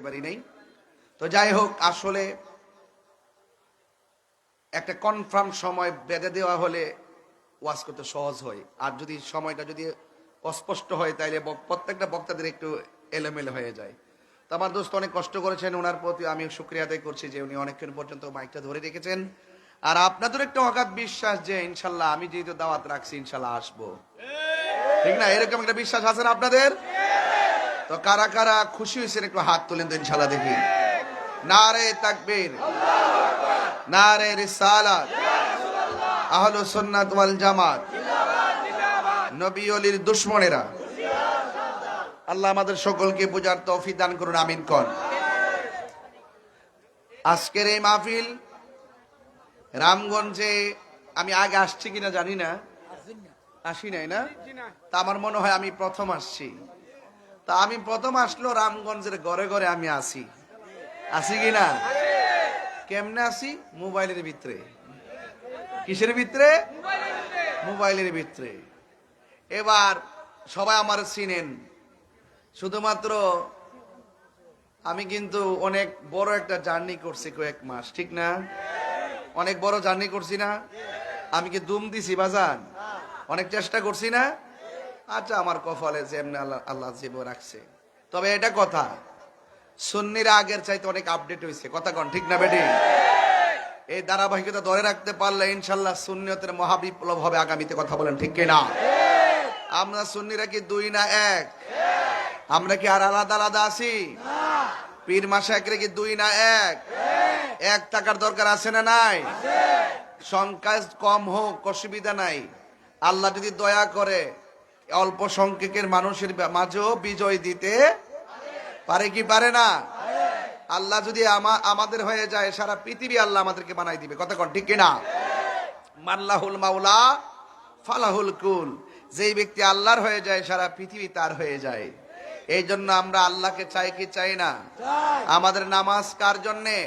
পারি নাই। তো যাই হোক, আসলে একটা কনফার্ম সময় বেঁধে দেওয়া হলে ওয়াজ করতে সহজ হয়, আর যদি সময়টা যদি অস্পষ্ট হয় তাইলে প্রত্যেকটা বক্তাদের একটু এলোমেলো হয়ে যায়। তো আমার দোস্ত অনেক কষ্ট করেছেন, ওনার প্রতি আমি শুকরিয়া আদায় করছি যে উনি অনেকক্ষণ পর্যন্ত মাইকটা ধরে রেখেছেন। আর আপনাদের একটা অগাধ বিশ্বাস যে ইনশাল্লাহ আমি যেহেতু দাওয়াত রাখছি ইনশাল্লাহ আসবো, ঠিক না? এরকম একটা বিশ্বাস আছে না আপনাদের? তো কারা কারা খুশি হয়েছেন একটু হাত তুলেন তো ইনশাল্লাহ দেখি। নারে তাকবীর, নারে রিসালাত, আহলুস সুন্নাত ওয়াল জামাত, নবী ওলির দুশমনেরা, আল্লাহ আমাদের সকলকে বুঝার তৌফিক দান করুন, আমিন কোন। আজকের এই মাহফিল রামগঞ্জে আমি আগে আসছি কিনা জানি না, আসি নাই না? তা আমার মনে হয় আমি প্রথম আসছি। তা আমি প্রথম আসলো রামগঞ্জের ঘরে ঘরে আমি আসি কিনা? কেমনে আসি? মোবাইলের ভিতরে। কিসের ভিতরে? মোবাইলের ভিতরে। এবার সবাই আমার চিনেন, শুধুমাত্র আমি কিন্তু অনেক বড় একটা জার্নি করছি, কয়েক মাস, ঠিক না? অনেক বড় জার্নি করছি না? আমি কি দুম দিছি বাজান? অনেক চেষ্টা করছি না? আচ্ছা, আমার কপালে যেমনি আল্লাহ জীব রাখছে। তবে এটা কথা, সুন্নিরা আগের চাইতে অনেক আপডেট হয়েছে, কথা কন ঠিক না বেটি? এই ধারাবাহিকতা ধরে রাখতে পারলে ইনশাল্লাহ সুন্নিয়তের মহাবিপ্লব হবে আগামীতে, কথা বলেন ঠিক কিনা? আমরা সুন্নিরা কি দুই না এক? আমরা কি আর আলাদা আলাদা আছি? পীর মাশায়েখরা কি দুই না এক? এক থাকার দরকার আছে না নাই? সংখ্যা কম হোক অসুবিধা নাই, আল্লাহ যদি দয়া করে অল্প সংখ্যকের মানুষের মাঝেও বিজয় দিতে পারে কি পারে না? আল্লাহ যদি আমাদের হয়ে যায় সারা পৃথিবী আল্লাহ আমাদেরকে বানাই দিবে, কথা কন ঠিক কিনা? মাল্লাহুল মাওলা ফালাহুল কুল, যেই ব্যক্তি আল্লাহর হয়ে যায় সারা পৃথিবী তার হয়ে যায়। এই জন্য আমরা আল্লাহকে চাই কি চাই না? আমাদের নামাজ কার জন্যে?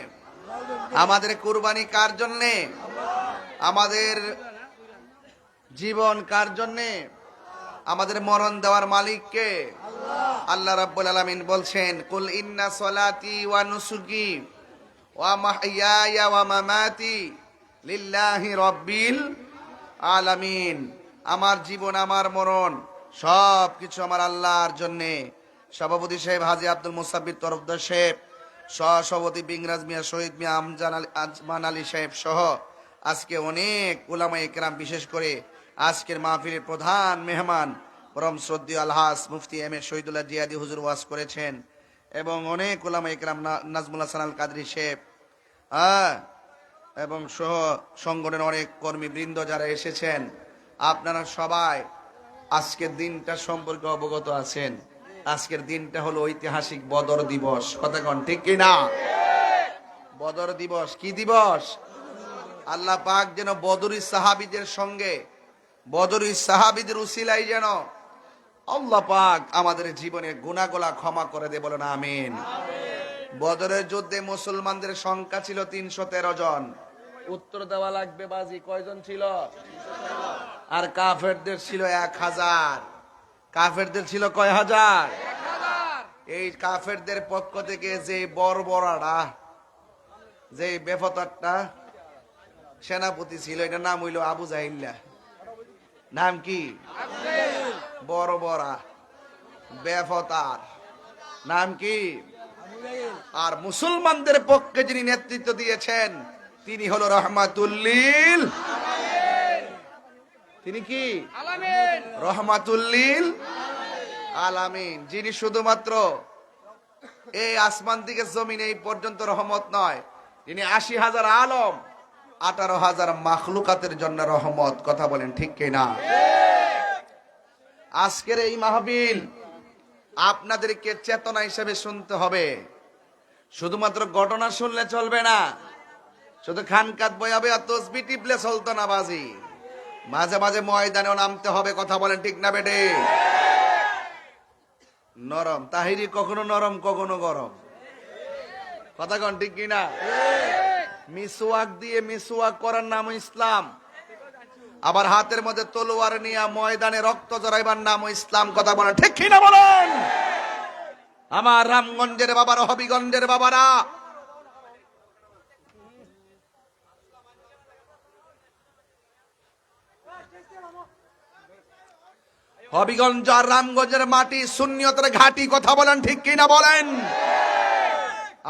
আমাদের কুরবানি কার জন্যে? আমাদের জীবন কার জন্যে? আমাদের মরণ দেওয়ার মালিক কে? আল্লাহ রাব্বুল আলামিন বলছেন, কুল ইন্না সলাতি ওয়া নুসুকি ওয়া মাহইয়ায়া ওয়া মামাতি লিল্লাহি রাব্বিল আলামিন। আমার জীবন, আমার মরণ সব কিছু আমার আল্লাহর জন্যে। সভাপতি সাহেব হাজী আব্দুল মুসাব্বির তরফদার সাহেব, সহসভাপতি বিংরাজ মিয়া, শহীদ মিয়া, আজমান আলী সাহেব সহ আজকে অনেক উলামায়ে কেরাম, বিশেষ করে আজকের মাহফিলের প্রধান মেহমান পরম শ্রদ্ধেয় আলহাজ মুফতি এম এ শহীদুল্লাহ জিয়াদি হুজুর ওয়াজ করেছেন, এবং অনেক উলামায়ে কেরাম, নাজমুল হাসান আল কাদরি সাহেব, এবং সহ সংগঠনের অনেক কর্মীবৃন্দ যারা এসেছেন, আপনারা সবাই আজকের দিনটা সম্পর্কে অবগত আছেন। আজকের দিনটা হলো ঐতিহাসিক বদর দিবস, কথা কন ঠিক কিনা? বদর দিবস কি দিবস? আল্লাহ পাক যেন বদরী সাহাবীদের সঙ্গে, বদরী সাহাবীদের উসিলাই যেন আল্লাহ পাক আমাদের জীবনের গুনাহগুলো ক্ষমা করে দে, বলেন আমিন। বদরের যুদ্ধে মুসলমানদের সংখ্যা ছিল 313 জন। উত্তর দেওয়া লাগবে বাজি, কয়জন ছিল? আর কাফেরদের ছিল 1000। কাফেরদের ছিল কয় হাজার? 1000। এই কাফেরদের পক্ষ থেকে যে বর্বরাটা, যে বেফতারটা সেনাপতি ছিল, এটার নাম হইল আবু জাহিল্লা। নাম কি? বর্বরা বেফতার, নাম কি? আর মুসলমানদের পক্ষে যিনি নেতৃত্ব দিয়েছেন তিনি হলো রহমাতুল্লিল, তিনি কি? রহমাতুল্লিল আলামিন, যিনি শুধুমাত্র এই আসমান থেকে জমিন এই পর্যন্ত রহমত নয়, তিনি 80,000 আলম 18,000 মাখলুকাতের জন্য রহমত, কথা বলেন ঠিক কিনা? আজকের এই মাহফিল আপনাদেরকে চেতনা হিসেবে শুনতে হবে, শুধুমাত্র ঘটনা শুনলে চলবে না, শুধু খানকাত বয়াবে তসবিহ টিপলে চলতো না বাজি, মাঝে মাঝে ময়দানেও নামতে হবে, কথা বলেন ঠিক না বেটে? নরম তাহিরি কখনো নরম কখনো গরম, কথা কন ঠিক কিনা? মিসওয়াক দিয়ে মিসওয়াক করার নাম ইসলাম, আবার হাতের মধ্যে তলোয়ার নিয়ে ময়দানে রক্ত জড়াইবার নাম ইসলাম, কথা বলেন ঠিক কিনা বলেন? আমার রামগঞ্জের বাবারা, হবিগঞ্জের বাবারা, হবিগঞ্জ আর রামগঞ্জের মাটি সুন্নিয়তের ঘাটি, কথা বলেন ঠিক কিনা বলেন?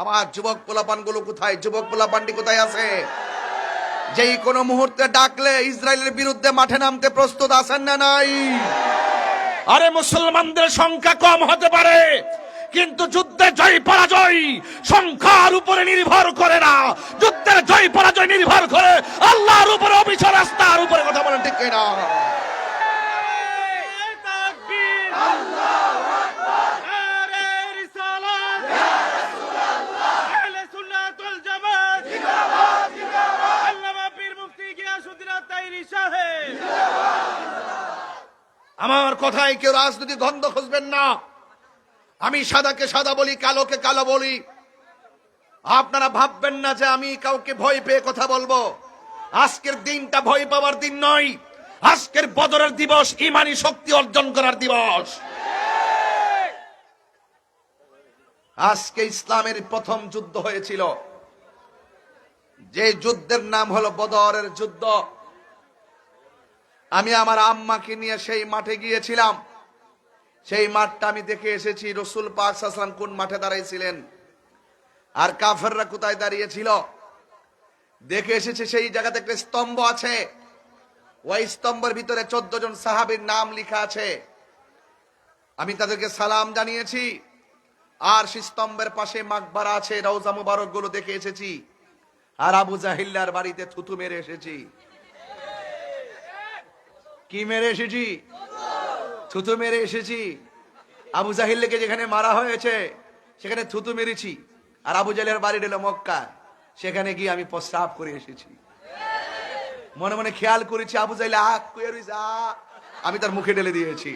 আমার যুবক পোলাপান গুলো কোথায়? যুবক পোলাপানটি কোথায় আছে? যেই কোনো মুহূর্তে ডাকলে ইসরায়েলের বিরুদ্ধে মাঠে নামতে প্রস্তুত আছেন না নাই? আরে মুসলমানদের সংখ্যা কম হতে পারে, কিন্তু যুদ্ধে জয় পরাজয় সংখ্যার উপরে নির্ভর করে না। যুদ্ধের জয় পরাজয় নির্ভর করে আল্লাহর উপরে, অবিচল আস্থার উপরে, কথা বলেন ঠিক কিনা? আমার কথায় কেউ রাজনীতি গন্ধ খুঁজবেন না। আমি সাদাকে সাদা বলি, কালোকে কালো বলি। আপনারা ভাববেন না যে আমি কাউকে ভয় পেয়ে কথা বলবো। আজকের দিনটা ভয় পাওয়ার দিন নয়। আজকের বদরের দিবস ইমানি শক্তি অর্জন করার দিবস। আজকে ইসলামের প্রথম যুদ্ধ হয়েছিল, যে যুদ্ধের নাম হলো বদরের যুদ্ধ। আমি আমার আম্মাকে নিয়ে সেই মাঠে গিয়েছিলাম। সেই মাঠটা আমি দেখে এসেছি। রসুল পাক সাল্লাল্লাহু আলাইহি ওয়াসাল্লাম কোন মাঠে দাঁড়িয়েছিলেন আর কাফেররা কোথায় দাঁড়িয়েছিল দেখে এসেছি। সেই জায়গাতে একটা স্তম্ভ আছে, ওই স্তম্ভের ভিতরে 14 জন সাহাবীর নাম লেখা আছে। আমি তাদেরকে সালাম জানিয়েছি। আর সেই স্তম্ভের পাশে মাকবারা আছে, রওজা মুবারক গুলো দেখে এসেছি। আর আবু জাহিল্লার বাড়িতে থুতু মেরে এসেছি। কি মেরে এসেছি? থুতু মেরে এসেছি। আবু জাহিলকে যেখানে মারা হয়েছে সেখানে থুতু মেরেছি। আর আবু জাহেলের বাড়ি হলো মক্কা, সেখানে গিয়ে আমি প্রস্রাব করে এসেছি। মনে মনে খেয়াল করেছি আবু জাহেল আমি তার মুখে ঢেলে দিয়েছি।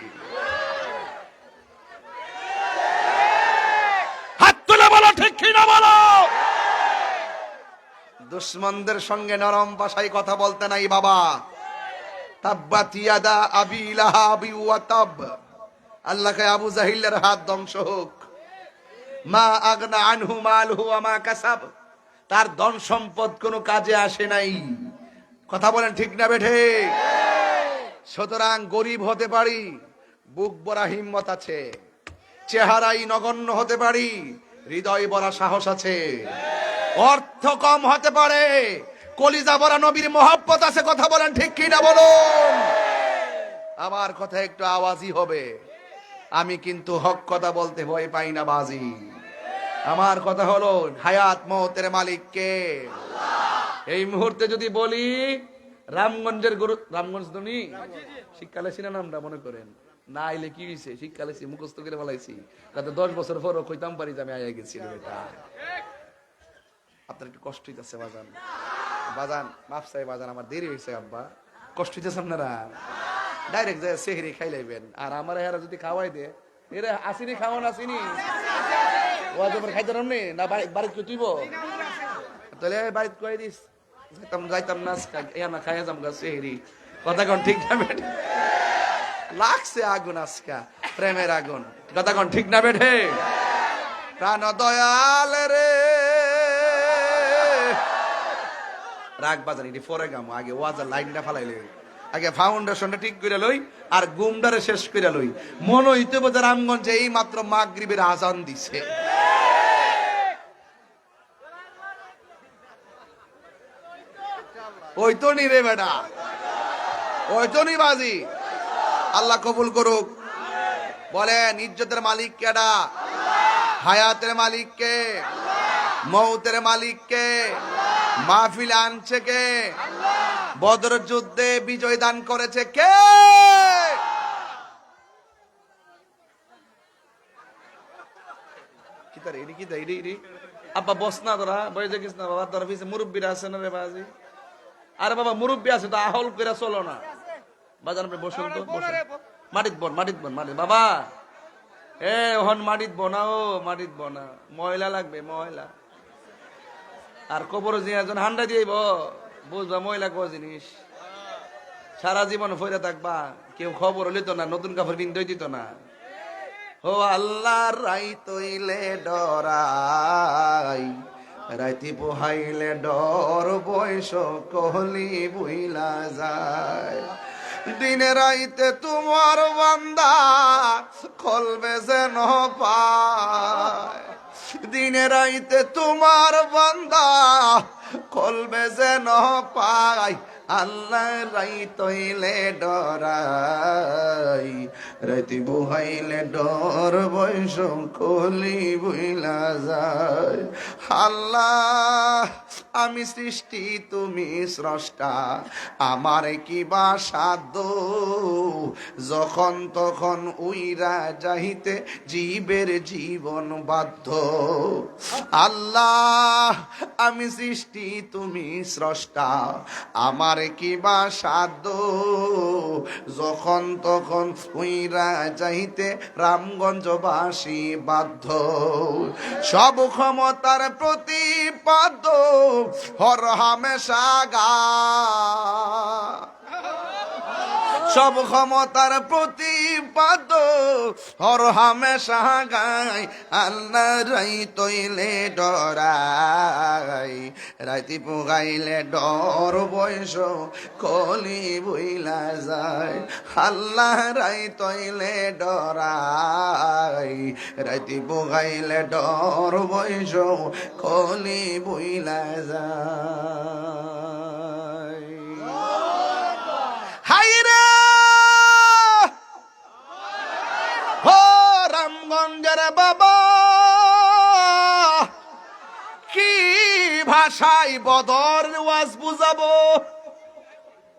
হাত তুলে বলো ঠিক কিনা বলো। দুশমনদের সঙ্গে নরম ভাষায় কথা বলতে নাই বাবা। তাব্বাত ইয়াদা আবি লাহাবি ওয়া তাব। আল্লাহ কয় আবু জাহিলের হাত ধ্বংস হোক। মা আগনা আনহু মালহু ওয়া মা কাসাব। তার ধন সম্পদ কোনো কাজে আসে নাই। কথা বলেন ঠিক না বেঠে? সুতরাং গরিব হতে পারি, বুক ভরা হিম্মত আছে। চেহারাই নগণ্য হতে পারি, হৃদয় ভরা সাহস আছে। অর্থ কম হতে পারে, কলিজা ভরা নবীর মহব্বত আছে। কথা বলেন ঠিক কিনা বলুন। আমার কথা একটু আওয়াজই হবে। আমি কিন্তু হক কথা বলতে ভয় পাই না বাজি। আমার কথা হলো হায়াত মওতের মালিক কে? এই মুহূর্তে যদি বলি রামগঞ্জের গরু, রামগঞ্জ ধনী শীতকালে ছিল না, আমরা মনে করেন না আইলে কি হয়েছে, শীতকালে মুখস্থ করে বলাইছি, তাতে 10 বছর পরও কইতাম পারি যে আমি আইয়া গেছি। এটা আপনার একটু কষ্ট হইতেছে বাজান। বাজান মাফ চাই বাজান, আমার দেরি হয়েছে আব্বা, কষ্ট হইতেছে আপনারা। ডাইরেক্ট যায় সেহরি খাইলাইবেন। আর আমার এরা যদি খাওয়াই দে, এরা আসিনি খাওয়ান আসিনি ওয়াজবের খাইতে রামনি না বাড়িতে তুইব তাহলে বাড়িতে কই দিস যাইতাম না না খাইয়া যাম গা সেহরি। কথা কোন ঠিক না বেঠে? লাগছে আগুন আজকা, প্রেমের আগুন। কথা কোন ঠিক না বেঠে? প্রাণ দয়াল রে রাগ বাজার এটি পরে গাম, আগে ওয়াজার লাইনটা ফালাইলে, আগে ফাউন্ডেশনটা ঠিক করে লই আর গুমডারে শেষ করে লই। মনে হইতে বোঝা রামগঞ্জে এই মাত্র মাগরিবের আজান দিছে। ওই তো নি রে বেটা, ওই তো নি বাজি। আল্লাহ কবুল করুক। বলেন ইজ্জতের মালিক কেডা? হায়াতের মালিক কে? মৌতের মালিক কে? মাহফিল আনছে কে? বদর যুদ্ধে বিজয় দান করেছে কে? আব্বা বস না, তোরা বসে দেখিস না বাবা, তোর পিছিয়ে মুরব্বীরা আছে না রে বাজি। আরে বাবা মুরব্বী আছে তো আহল করে চলো না বাজান। আপনি বসুন তো, মাটিত বন, মাটিত বন, মাটিত বাবা। ওহন মাটিত বনাও, মাটিত বনা, ময়লা লাগবে ময়লা। আর কবর যে একজন হান্ডা দিয়ে বুঝবা ময়লা কো জিনিস। সারা জীবন ফইরা থাকবা, কেউ খবর লিত না, নতুন কাপড় বিন্দই দিত না। ও আল্লাহ রাই তৈলে ডরাই, রাইতি পোহাইলে ডর বয়স কহলি বুইলা যায়। দিনে রাইতে তোমার বান্দা কলবে যেন পায়, দিনে রাইতে তোমার বান্দা কলবে যেন পায়। আল্লাহ রাই তৈলে ডরাই, রাইতি বুহাইলে ডর বয়স কলি বুইলা যায়। আল্লাহ আমি সৃষ্টি তুমি স্রষ্টা, আমার কি বা সাধ্য, যখন তখন উইরা যাইতে জীবের জীবন বাধ্য। আল্লাহ আমি সৃষ্টি তুমি স্রষ্টা, আমার কি বা সাধ্য, যখন তখন উইরা যাইতে রামগঞ্জবাসী বাধ্য। সব ক্ষমতার প্রতিপাদ্য হর হামেশা গা, সব ক্ষমতার প্রতিপাদ্য হর হামেশা গাই। আল্লাহ রাই তৈলে ডরাই, রাইতি পোগাইলে ডর বয়স কলি বইলা যায়। আল্লাহ রাই তৈলে ডরাই, রাইতি পোগাইলে ডর বয়স কলি বইলা যায়। হাইরে ও রামগঞ্জের বাবা, কি ভাষায় বদর ওয়াজ বুঝাবো?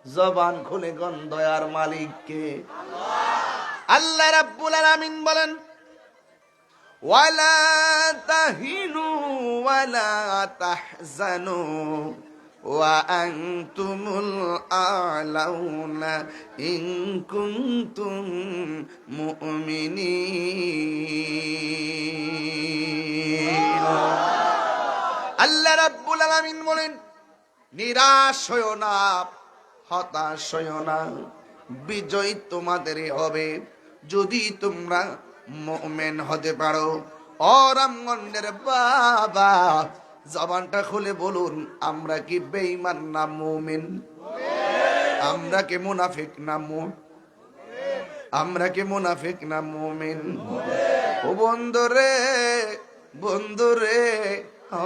জবান খুলে গন্ধয়ার মালিককে। আল্লাহ রাব্বুল আলামিন বলেন, ওয়ালা তাহিনু ওয়ালা তাহজানু ওয়া আনতুমুল আ'লাউনা ইন কুনতুম মুমিনিন। আল্লাহ রাব্বুল আলামিন বলেন, নিরাশ হয়ো না, হতাশ হয়ো না, বিজয় তোমাদেরই হবে যদি তোমরা মুমিন হতে পারো। ও রামগঞ্জের বাবা, জবানটা খুলে বলুন, আমরা কি বেঈমান না মুমিন? আমরা কি মুনাফিক না আমরা কি মুনাফিক না মুমিন? ও বন্ধুরে, বন্ধুরে, ও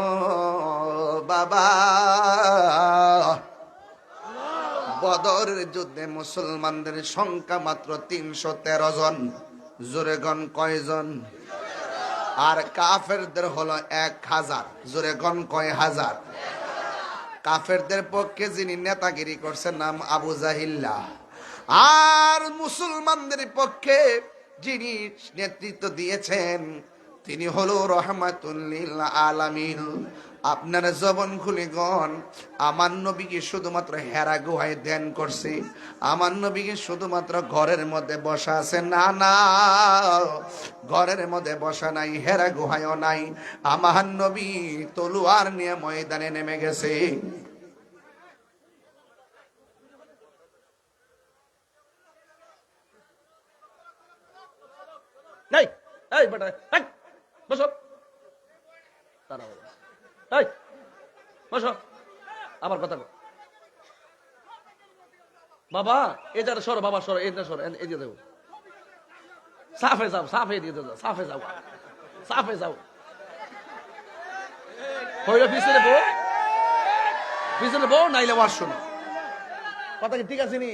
বাবা, বদরের যুদ্ধে মুসলমানদের সংখ্যা মাত্র 313 জন। জোরে গণ কয়জন? আর কাফেরদের হলো 1000। জোরে গণ কয় হাজার? কাফেরদের পক্ষে যিনি নেতাগিরি করছেন নাম আবু জাহিল্লাহ, আর মুসলমানদের পক্ষে যিনি নেতৃত্ব দিয়েছেন তিনি হলো রহমাতুল লিল আলামিন। আপনারা জবান খুলে গন, আমার নবীকে শুধুমাত্র হেরা গুহায় ধ্যান করছে? আমার নবীকে শুধুমাত্র ঘরের মধ্যে বসা আছে? না না, ঘরের মধ্যে বসা নাই, হেরা গুহায়ও নাই। আমার নবী তলোয়ার নিয়ে ময়দানে নেমে গেছে। এই এই বেটা, এই বসো, দাঁড়াও, এই বসো, আবার কথা বল। বাবা এ যারা সর, বাবা সর, এই সর, এই দিয়ে দেবো। সাফে যাও, সাফে দিয়ে দেবো, সাফে যাও, সাফে যাও। হইলো পিছনে বউ, পিছনে বউ, নাইলে ওয়াজ শোনো। কথা কি ঠিক আছে নি?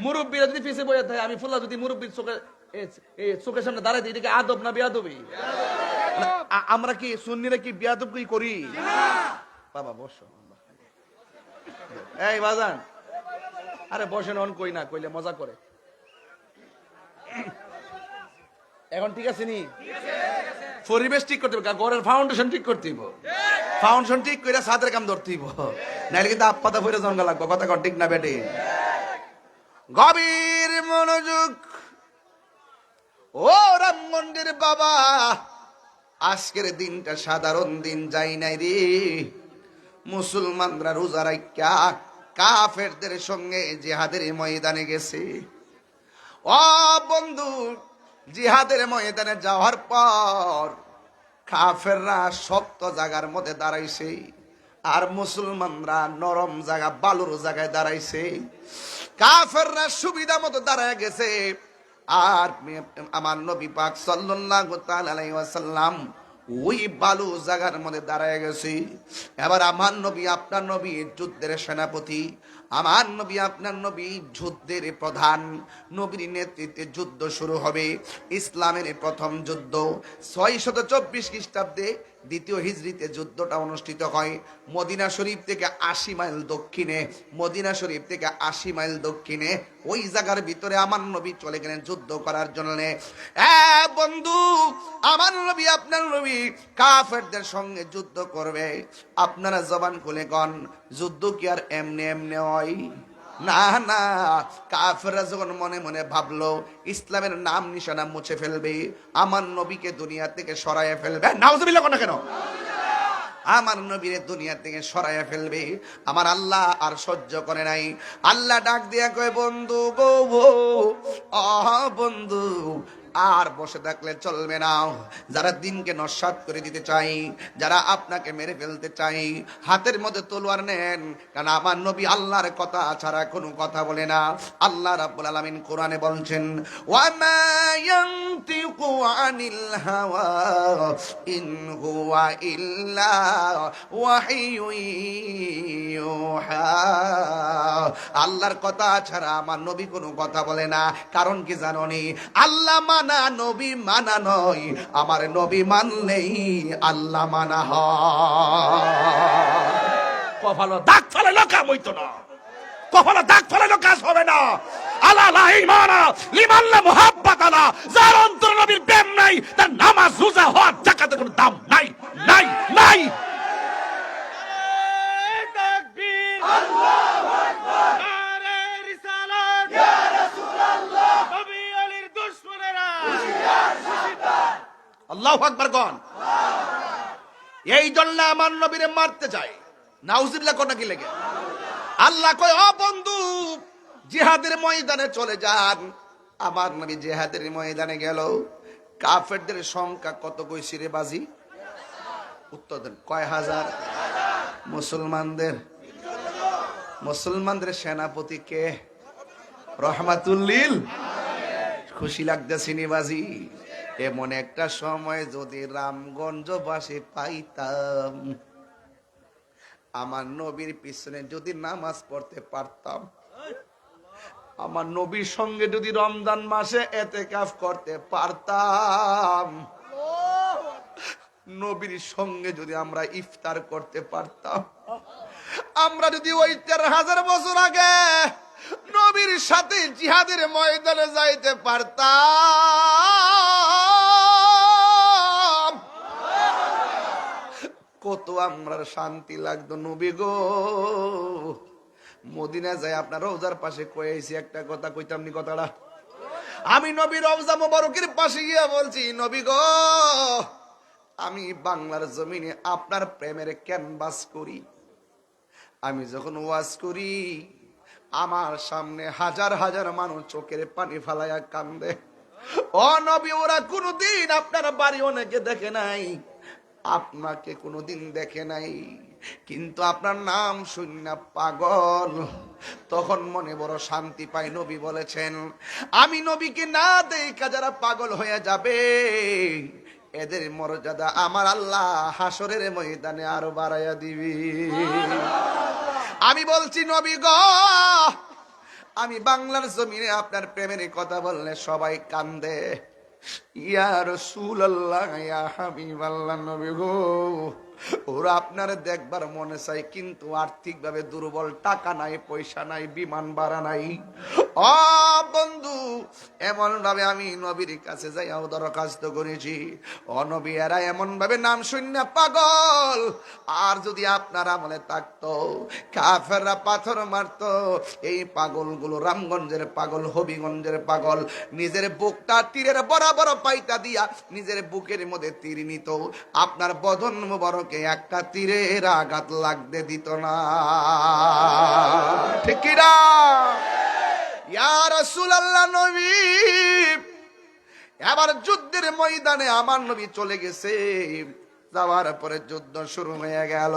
মুরব্বীরা যদি পিছিয়ে বইয়া থাকে, আমি ফুল্লা যদি মুরব্বীর চোখের সামনে দাঁড়াই দিই, এটাকে আদব না বেয়াদবি? আমরা কি সুন্নিরা কি বেয়াদব কি করি? বাবা বসো, এই বাজান, আরে বসেন, অন কই না কইলে মজা করে। এখন ঠিক আছে নি? পরিবেশ ঠিক করতে হবে, ঘরের ফাউন্ডেশন ঠিক করতে হবে। ফাউন্ডেশন ঠিক করে ছাদের কাম ধরতে হবে, নাইলে কিন্তু আপাতা ভরে জঙ্গা লাগবে। কথা কর ঠিক না বেটে? গভীর মনোযোগ। ও রামগঞ্জের বাবা, আজকের দিনটা সাধারণ দিন যাই নাই রে। মুসলমানরা রোজা রাখা কাফেরদের সঙ্গে জিহাদের ময়দানে গেছে। ও বন্ধু, জিহাদের ময়দানে যাওয়ার পর কাফেররা শক্ত জায়গার মধ্যে দাঁড়াইছে, আর মুসলমানরা নরম জায়গা বালুর জায়গায় দাঁড়াইছে। কাফেররা সুবিধা মতো দাঁড়ায় গেছে, আর আমার নবী পাক সাল্লাল্লাহু তাআলা আলাইহি ওয়াসাল্লাম ওই বালু জায়গার মধ্যে দাঁড়ায় গেছে। এবার আমার নবী আপনার নবী যুদ্ধের সেনাপতি, আমার নবী আপনার নবী যুদ্ধের প্রধান, নবীর নেতৃত্বে যুদ্ধ শুরু হবে। ইসলামের প্রথম যুদ্ধ 624 খ্রিস্টাব্দে দ্বিতীয় হিজরিতে যুদ্ধটা অনুষ্ঠিত হয় মদিনা শরীফ থেকে 80 মাইল দক্ষিণে। মদিনা শরীফ থেকে 80 মাইল দক্ষিণে ওই জায়গার ভিতরে আমার নবী চলে গেলেন যুদ্ধ করার জন্য। বন্ধু, আমার নবী আপনার নবী কাফেরদের সঙ্গে যুদ্ধ করবে। আপনারা জবান খুলে গন, যুদ্ধ কি আর এমনি এমনি হয়? না না, কাফেররা যখন মনে মনে ভাবলো ইসলামের নাম নিশানা মুছে ফেলবে, আমার নবীকে দুনিয়া থেকে সরাইয়া ফেলবে, নাউজুবিল্লাহ কোন কেন, আমার নবীর দুনিয়া থেকে সরাইয়া ফেলবে, আমার আল্লাহ আর সহ্য করে নাই। আল্লাহ ডাক দিয়া কয়, বন্ধু গো, বন্ধু আর বসে থাকলে চলবে না। যারা দিনকে নস্যাৎ করে দিতে চাই, যারা আপনাকে মেরে ফেলতে চাই, হাতের মধ্যে তলোয়ার নেন, কারণ আমার নবী আল্লাহর কথা ছাড়া কোনো কথা বলে না। আল্লাহ রাব্বুল আলামিন কোরআনে বলছেন, ওয়ামা ইয়ানতিকু আনিল হাওয়া ইন হুয়া ইল্লা ওয়াহিয়ুন ইউহা। আল্লাহর কথা ছাড়া আমার নবী কোনো কথা বলে না। কারণ কি জানোনি? আল্লাহ মানা নবী মানা নয়, আমার নবী মানলেই আল্লাহ মানা হয়। কপালে দাগ ফেলাইলো কাম হইতো না, কপালে দাগ ফেলাইলো কাজ হবে না। আলা লা ঈমানা লিমান লা মুহাব্বাত আলা, যার অন্তরে নবীর প্রেম নাই, তার নামাজ রোজা হজ যাকাতের কোনো দাম নাই, নাই, নাই। তাকবীর, আল্লাহু আকবার, নারে রিসালাত, ইয়া রাসূলুল্লাহ, নবী আলীর দুশমনেরা হুশিয়ার সাবধান। আল্লাহু আকবার গন। এই জন্য আমার নবীরে মারতে চায়, নাউজুবিল্লাহ কোন কি লাগে। আল্লাহ কয়, ও বন্ধু, জিহাদের ময়দানে চলে যান। আমার নবী জিহাদের ময়দানে গেল। কাফেরদের সংখ্যা কত কইছি রে বাজি? উত্তর দেন, কয় হাজার? মুসলমানদের সেনাপতি কে? রহমাতুল্লিল। খুশি লাগতেছে নি বাজি? এমন একটা সময় যদি রামগঞ্জবাসী পাইতাম, আমার নবীর পিছনে যদি নামাজ পড়তে পারতাম, আমার নবীর সঙ্গে যদি রমজান মাসে এতেকাফ করতে পারতাম, নবীর সঙ্গে যদি আমরা ইফতার করতে পারতাম, আমরা যদি ওই 4000 বছর আগে নবীর সাথে জিহাদের ময়দানে যাইতে পারতাম, কত আমরা শান্তি লাগতো। নবী গো, মদিনা যায় আপনার রওজার পাশে কয়েছি একটা কথা কইতাম নি, কথাটা আমি নবী রওজা মোবারকের পাশে গিয়া বলছি, নবী গো, আমি বাংলার জমিনে আপনার প্রেমের ক্যানভাস করি। আমি যখন ওয়াজ করি, আমার সামনে হাজার হাজার মানুষ চোখের পানি ফালাইয়া কান্দে। ও নবী, ওরা কোনোদিন আপনার বাড়ি অনেকে দেখে নাই, আপনাকে কোনোদিন দেখে নাই, কিন্তু আপনার নাম শুনে পাগল, তখন মনে বড় শান্তি পাই। নবী বলেছেন, আমি নবীকে না দেখা যারা পাগল হয়ে যাবে, এদের মর্যাদা আমার আল্লাহ হাসরের ময়দানে আরো বাড়াইয়া দিবি। আমি বলছি, নবী গো, আমি বাংলার জমিনে আপনার প্রেমের কথা বললে সবাই কান্দে। ইয়া রাসূলুল্লাহ, ইয়া হাবিবাল্লাহ, নবী গো, ওরা আপনার দেখবার মনে চাই, কিন্তু আর্থিক ভাবে দুর্বল, টাকা নাই, পয়সা নাই, বিমান ভাড়া নাই। ও বন্ধু, এমন ভাবে আমি নবীর কাছে যাইয়াও দরখাস্ত করেছি, ও নবী, এরা এমন ভাবে নাম শুনে পাগল, আর যদি আপনার আমলে থাকতো, কাফেররা পাথর মারতো, এই পাগলগুলো রামগঞ্জের পাগল, হবিগঞ্জের পাগল, নিজের বুকটা তীরের বরাবর পাইতা দিয়া নিজের বুকের মধ্যে তীর নিত, আপনার বদন মুবারকে একটা তীরের আঘাত লাগতে দিত না। ঠিক কি না? ইয়া রাসূলুল্লাহ, নবী, এবার যুদ্ধের ময়দানে আমার নবী চলে গেছে। যাওয়ার পরে যুদ্ধ শুরু হয়ে গেল।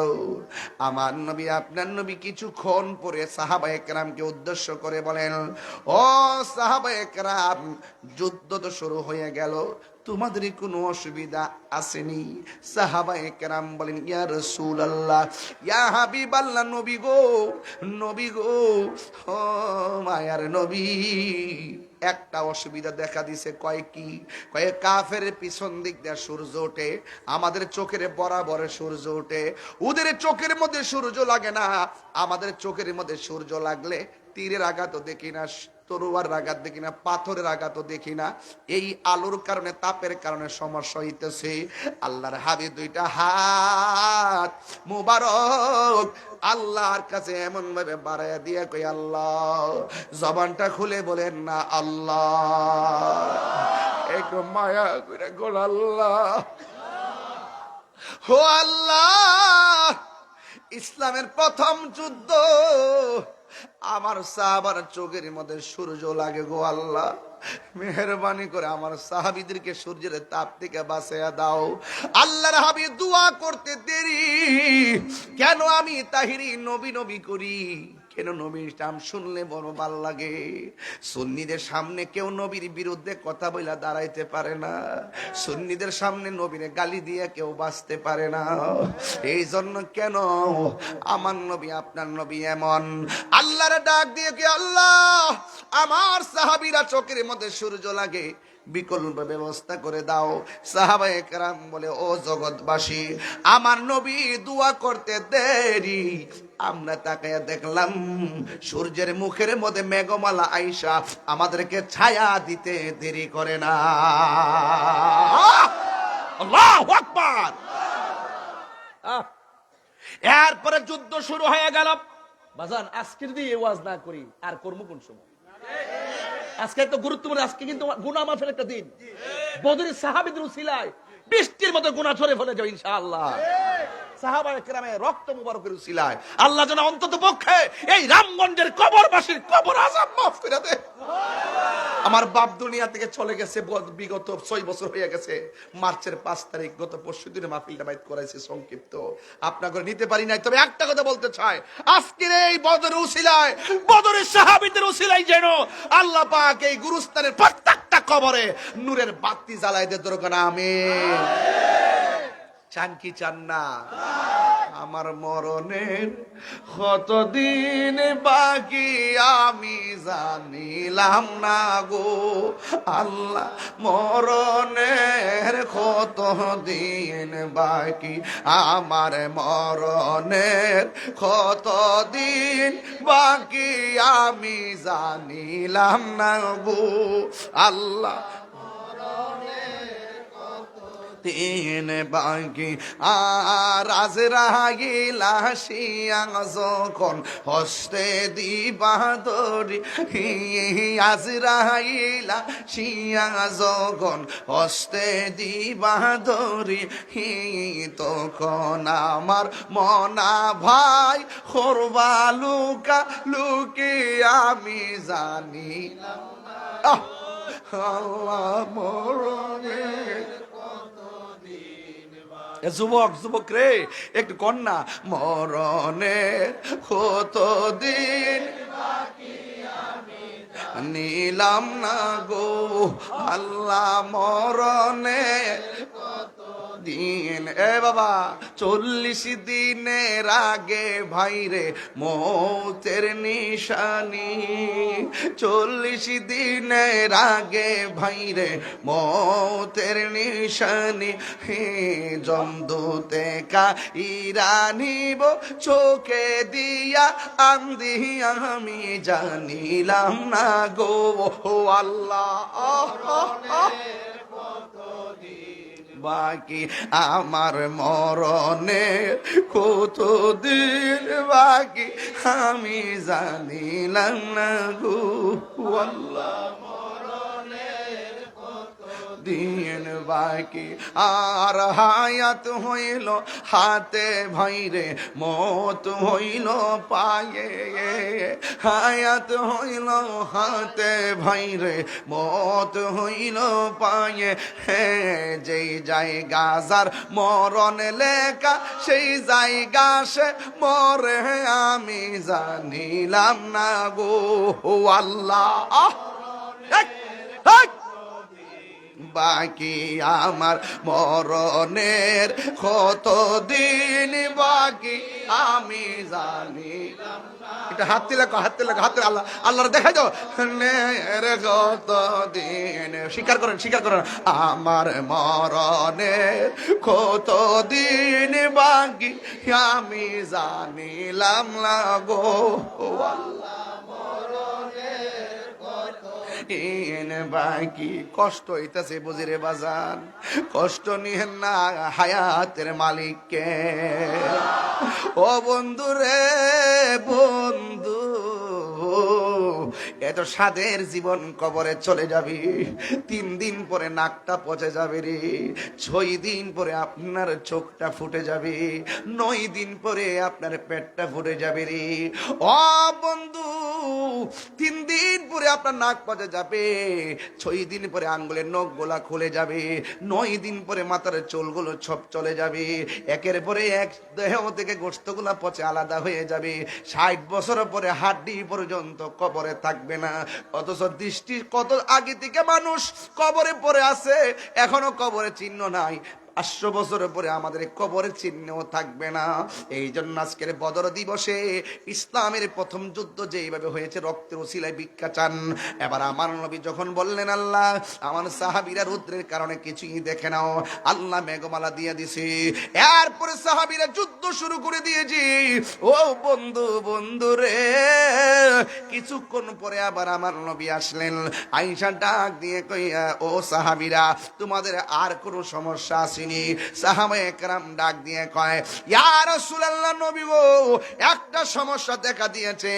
আমার নবী আপনার নবী কিছুক্ষণ পরে সাহাবায়ে কেরামকে উদ্দেশ্য করে বলেন, ও সাহাবায়ে কেরাম, যুদ্ধ তো শুরু হয়ে গেল, তোমাদের কোনো অসুবিধা আসেনি? সাহাবায়ে কেরাম বলেন, ইয়া রাসূলুল্লাহ, ইয়া হাবিবাল্লাহ, নবী গো, নবী গো, ও মায়ার নবী, একটা অসুবিধা দেখা দিছে। কয় কি? কয় কাফের পিছন দিক দিয়ে সূর্য ওঠে, আমাদের চোখের বরাবর সূর্য ওঠে। ওদের চোখের মধ্যে সূর্য লাগে না, আমাদের চোখের মধ্যে সূর্য লাগলে তীরের আঘাতও দেখি না, তরোয়ার আঘাত দেখি না, পাথরের আঘাতও দেখি না। এই আলোর কারণে, তাপের কারণে সমস্যা হইতেছে। আল্লাহর হাবিব দুইটা হাত মুবারক আল্লাহর কাছে এমন ভাবে বাড়াইয়া দিয়ে কই, আল্লাহ, জবানটা খুলে বলেন না আল্লাহ, একটু মায়া করে গোল আল্লাহ, ও আল্লাহ, ইসলামের প্রথম যুদ্ধ, আমার সাহাবার চোখের মধ্যে সূর্য লাগে গো আল্লাহ, মেহেরবানি করে আমার সাহাবীদেরকে সূর্যের তাপ থেকে বাঁচাইয়া দাও। আল্লাহর হাবিব দোয়া করতে দেরি কেন? আমি তাহিরি নবী নবী করি কেন? নবীর নাম শুনলে বড় ভাল লাগে। সুন্নিদের সামনে কেউ নবীর বিরুদ্ধে কথা বইলা দাঁড়াইতে পারে না, সুন্নিদের সামনে নবীরে গালি দিয়ে কেউ বাঁচতে পারে না। এই জন্য কেন আমার নবী আপনার নবী এমন আল্লাহর ডাক দিয়ে কি, আল্লাহ, আমার সাহাবীরা চোখের মধ্যে সূর্য লাগে, বিকল্প ব্যবস্থা করে দাও। সাহাবায়ে কেরাম বলে, ও জগৎবাসী, আমার নবী দোয়া করতে দেরি, আমরা তাকায়া দেখলাম সূর্যের মুখের মধ্যে মেঘমালা আইসা আমাদেরকে ছায়া দিতে দেরি করে না। আল্লাহু আকবার। এরপরে যুদ্ধ শুরু হয়ে গেল। বাজান, আজকে যদি এই ওয়াজ না করি আর করবো কোন সময়? আজকে তো গুরুত্বপূর্ণ, আজকে কিন্তু গুনাহ মাফের একটা দিন। বদরের সাহাবীদের উসিলায় বৃষ্টির মতো গুনাহ ঝরে ফেলে যাবে ইনশাআল্লাহ। সাহাবায়ে কেরামের রক্ত মুবারকের উসিলায় আল্লাহ যেন অন্তত পক্ষে এই রামগঞ্জের কবরবাসীর কবর আযাব মাফ করে দেয়। আমার বাপ দুনিয়া থেকে চলে গেছে বিগত 6 বছর হয়ে গেছে। মার্চের 5 তারিখ গত পরশুদিন মাহফিলটা বাইত করাইছি সংক্ষিপ্ত, আপনাকে নিতে পারি নাই। তবে একটা কথা বলতে চাই, আজকের এই বদরের উসিলায়, বদরের সাহাবীদের উসিলায় যেন আল্লাহ পাক এই গুরুস্থানের প্রত্যেকটা কবরে নূরের বাতি জ্বালায় দে দরকার। আমিন। চান কি চান না? আমার মরণের কতদিন বাকি আমি জানিলাম না গো আল্লাহ, মরণের কতদিন বাকি, আমার মরণের কতদিন বাকি আমি জানিলাম না গো আল্লাহ, দিন বাকি। আর আজরাইল আসিয়া যখন হস্তে দিবা ধরি, আজরাইল আসিয়া যখন হস্তে দিবা ধরি, তখন আমার মনা ভাই করবা লুকা লুকি আমি জানিলাম না আল্লাহ, মরণে যুবক যুবক রে একটু কন্যা, মরণের কতদিন নিলাম না গো আল্লাহ, মরণের দিন। এ বাবা, 40 দিনের আগে ভাইরে মৌতের নিশানি, 40 দিনের আগে ভাইরে মৌতের নিশানি, জমদূতে কাইরানিব চোখে দিয়া আন্দি আমি জানিলাম না গো আল্লাহ, বাকি আমার মরণে কতদিন বাকি আমি জানিলাম না গো আল্লাহ, দিন বাকি আর হায়াত হইল হাতে ভাইরে মত হইল পায়ে হায়াত হইল হাতে ভাইরে মত হইল পায়ে হে যেই জায়গা যার মরণ লেখা সেই জায়গা সে মরে আমি জানিলাম না গো আল্লাহ বাকি আমার মরণের কত দিন বাকি আমি জানি এটা হাত দিলে আল্লাহ আল্লাহর দেখা যাও কত দিন স্বীকার করেন আমার মরণের কত দিন বাকি আমি জানিলাম না গো আল্লাহ বাকি কষ্ট হইতাছে বুঝিরে বাজান কষ্ট নিহেন না হায়াতের মালিককে ও বন্ধু রে বন্ধু এত স্বাদের জীবন কবরে চলে যাবি 3 দিন পরে নাকটা পচে যাবে রে 6 দিন পরে আপনার চোখটা ফুটে যাবে 9 দিন পরে আপনার পেটটা ফুটে যাবে রে ও বন্ধু 3 দিন পরে আপনার নাক পচে যাবে 6 দিন পরে আঙ্গুলের নখগুলা খুলে যাবে 9 দিন পরে মাথার চুলগুলো সব চলে যাবে একের পরে এক দেহ থেকে গোশতগুলা পচে আলাদা হয়ে যাবে 60 বছর পরে হাড্ডি পর্যন্ত কবরে থাকবে না অথচ দৃষ্টি কত আগে থেকে মানুষ কবরে পড়ে আছে এখনো কবরে চিহ্ন নাই 500 বছরের পরে আমাদের কবরের চিহ্নও থাকবে না এই জন্য আজকের বদর দিবসে ইসলামের প্রথম যুদ্ধ যেইভাবে হয়েছে রক্তের ওসিলায় ভিক্ষা চান এবার আমার নবী যখন বললেন আল্লাহ আমার সাহাবীরা রুদ্রের কারণে কিছুই দেখে নাও আল্লাহ মেঘমালা দিয়ে দিছে এরপরে সাহাবীরা যুদ্ধ শুরু করে দিয়েছি ও বন্ধু রে কিছুক্ষণ পরে আবার আমার নবী আসলেন আয়েশা ডাক দিয়ে কইয়া ও সাহাবীরা তোমাদের আর কোনো সমস্যা আছে সাহাবায়ে কেরাম ডাক দিয়ে কয় ইয়া রাসূলুল্লাহ নবী গো একটা সমস্যা দেখা দিয়েছে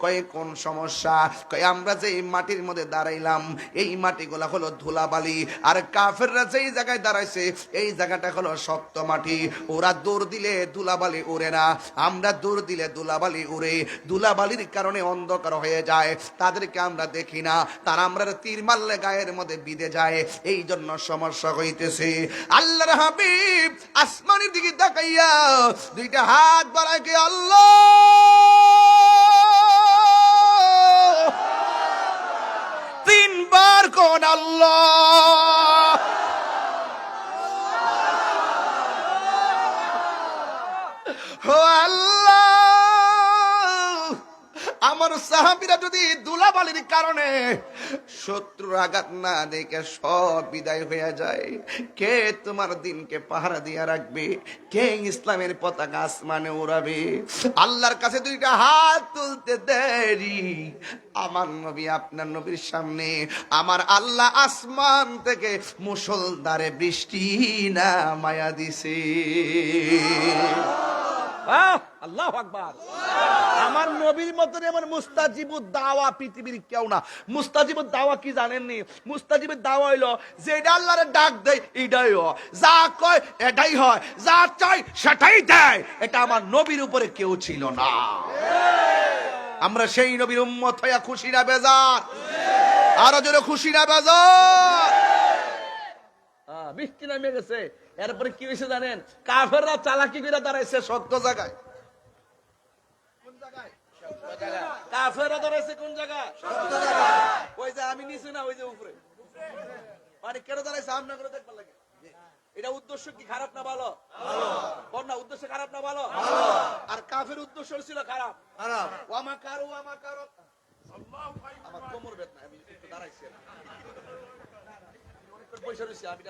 কয় কোন সমস্যা কয় আমরা যে মাটির মধ্যে দাঁড়াইলাম এই মাটিগুলা হলো ধুলাবালি আর কাফেররা যেই জায়গায় দাঁড়াইছে এই জায়গাটা হলো শক্ত মাটি ওরা দৌড় দিলে ধুলাবালি উড়ে না আমরা দৌড় দিলে ধুলাবালি উড়ে ধুলাবালির কারণে অন্ধকার হয়ে যায় তাদেরকে আমরা দেখি না তারা আমরা তীর মারলে গায়ের মধ্যে বিঁধে যায় এই জন্য সমস্যা হইতেছে আল্লাহর হাবিব আসমানের দিকে তাকাইয়া দুইটা হাত বাড়ায় কে আল্লাহ তিনবার কোন আল্লাহ ও আল্লাহ আমার সাহাবীরা যদি ধুলাবালির কারণে শত্রুর আঘাত না দেখে সব বিদায় হয়ে যায় কে তোমার দিনকে পাহারা দিয়া রাখবে কে ইসলামের পতাকা আসমানে উড়াবে আল্লাহর কাছে দুইটা হাত তুলতে দেরি আমার নবী আপনার নবীর সামনে আমার আল্লাহ আসমান থেকে মুষলধারে বৃষ্টি নামায়া দিছে আল্লাহু আকবার আমার নবীর মতন এমন মুস্তাজিবুদ দাওয়া পৃথিবীর কেউ না মুস্তাজিবুদ দাওয়া কি জানেননি মুস্তাজিবুদ দাওয়া হইলো যেটা আল্লাহরে ডাক দেয় এটাই হয় যা কয় এটাই হয় যা চাই সেটাই দেয় এটা আমার নবীর উপরে কেউ ছিল না আমরা সেই নবীর উম্মত হইয়া খুশি না বেজার আরো জোরে খুশি না বেজার বৃষ্টি নামে গেছে এরপরে কি হয়েছে জানেন কাফেররা চালাকি করে দাঁড়াইছে সত্য জায়গায় কোন জায়গায় কাফেররা দাঁড়াইছে কোন জায়গায় ওই যে আমি নিচে না ওই যে উপরে মানে কেন দাঁড়াইছে আমরা করে দেখবার লাগে এটা উদ্দেশ্য কি খারাপ না ভালো বল না উদ্দেশ্য খারাপ না ভালো আর কাফের উদ্দেশ্য ছিল খারাপ ওয়ামা কারু আমার কোমর বেদনা আমি একটু দাঁড়াইছি পয়সা রয়েছে আমি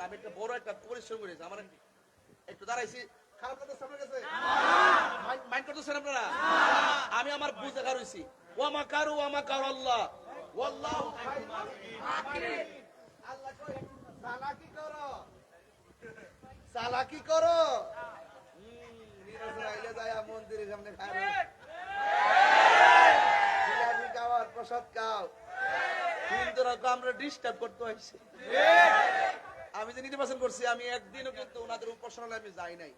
আমি একটা বড় একটা পরিশ্রম করেছি আমার একটু দাঁড়াইছি খারাপ লাগতেছে আপনার কাছে মাইন্ড করতেছেন আপনারা আমি আমার বুঝে রয়েছি ওয়ামা কারু আল্লাহ ওয়াল্লাহু আল্লাহ কই চালাকি করো আইলে যায় মন্দিরের সামনে খায় জিলাপি খাও আর প্রসাদ খাও হিন্দুরা আমরা ডিস্টার্ব করতে হয়েছে। আমি যে নির্বাচন করছি আমি একদিনও কিন্তু ওনাদের উপাসনালয়ে আমি যাই নাই।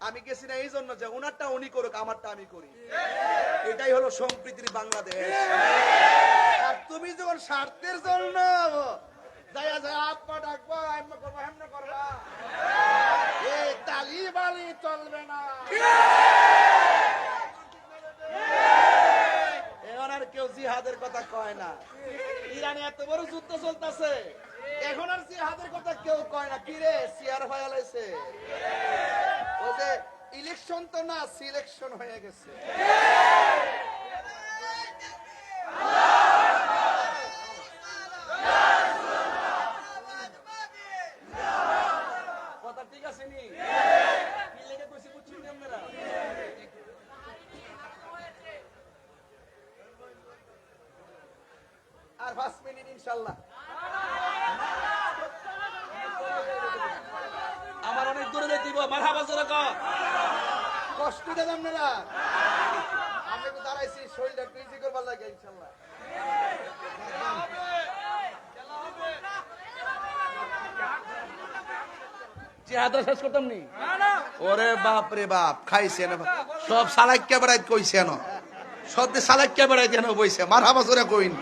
আমি গেছি না এই জন্য যে ওনারটা উনি করুক, আমারটা আমি করি। এটাই হলো সম্প্রীতির বাংলাদেশ। আর তুমি যখন স্বার্থের জন্য যাইয়া যায় আপা ডাকবো আম্মা করবো হেমনা করবা, এই তালি বালি চলবে না। এখন আর কেউ জিহাদের কথা কয় না। ইরানে এত বড় যুদ্ধ চলতেছে, এখন আর জিহাদের কথা কেউ কয় না। কি রে সিআর ফায়ালাইছে, ও যে ইলেকশন তো না সিলেকশন হয়ে গেছে। কথা ঠিক আছে নি? কি লেগে কইছি বুঝছেন নি আপনারা? আর 5 মিনিট ইনশাআল্লাহ। আমার অনেক দূরে যেতে দিব। মারহাবা জোরে কর। কষ্ট দেন আপনারা। আমি তো দাঁড়াইছি শরীরটা একটু ইজি করবার লাগে ইনশাআল্লাহ। জিহাদ শেষ করতাম নি? ওরে বাপ রে বাপ, খাইছে না সব সালাক্কা বেড়াইতে কইছে না, সব সালাক্কা বেড়াইতে না বইছে। মারহাবা জোরে কইন।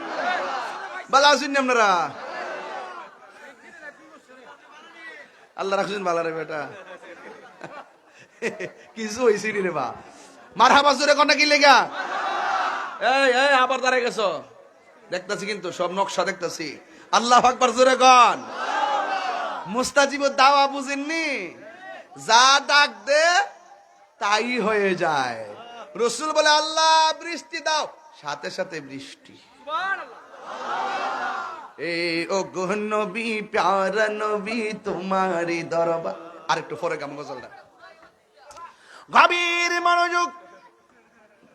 ভালো আছেন আপনারা? আল্লাহ রাখছেন ভালো রে বেটা। কিছু হয়েছে রে বা। মারহাবা জোরে কোনটা কি লেগা? এই এই আবার দাঁড়ায় গেছো, দেখতেছি কিন্তু সব নকশা দেখতেছি। আল্লাহু আকবার জোরে কোন। মুস্তাজিবুদ দাওয়া বুঝেননি? যা ডাক দে তাই হয়ে যায়। রাসূল বলে আল্লাহ বৃষ্টি দাও, সাথে সাথে বৃষ্টি। এই ও গো নবী প্যারা নবী তোমারি দরবার। আরেকটু পরে গাম গজলটা। গভীর মনোযোগ।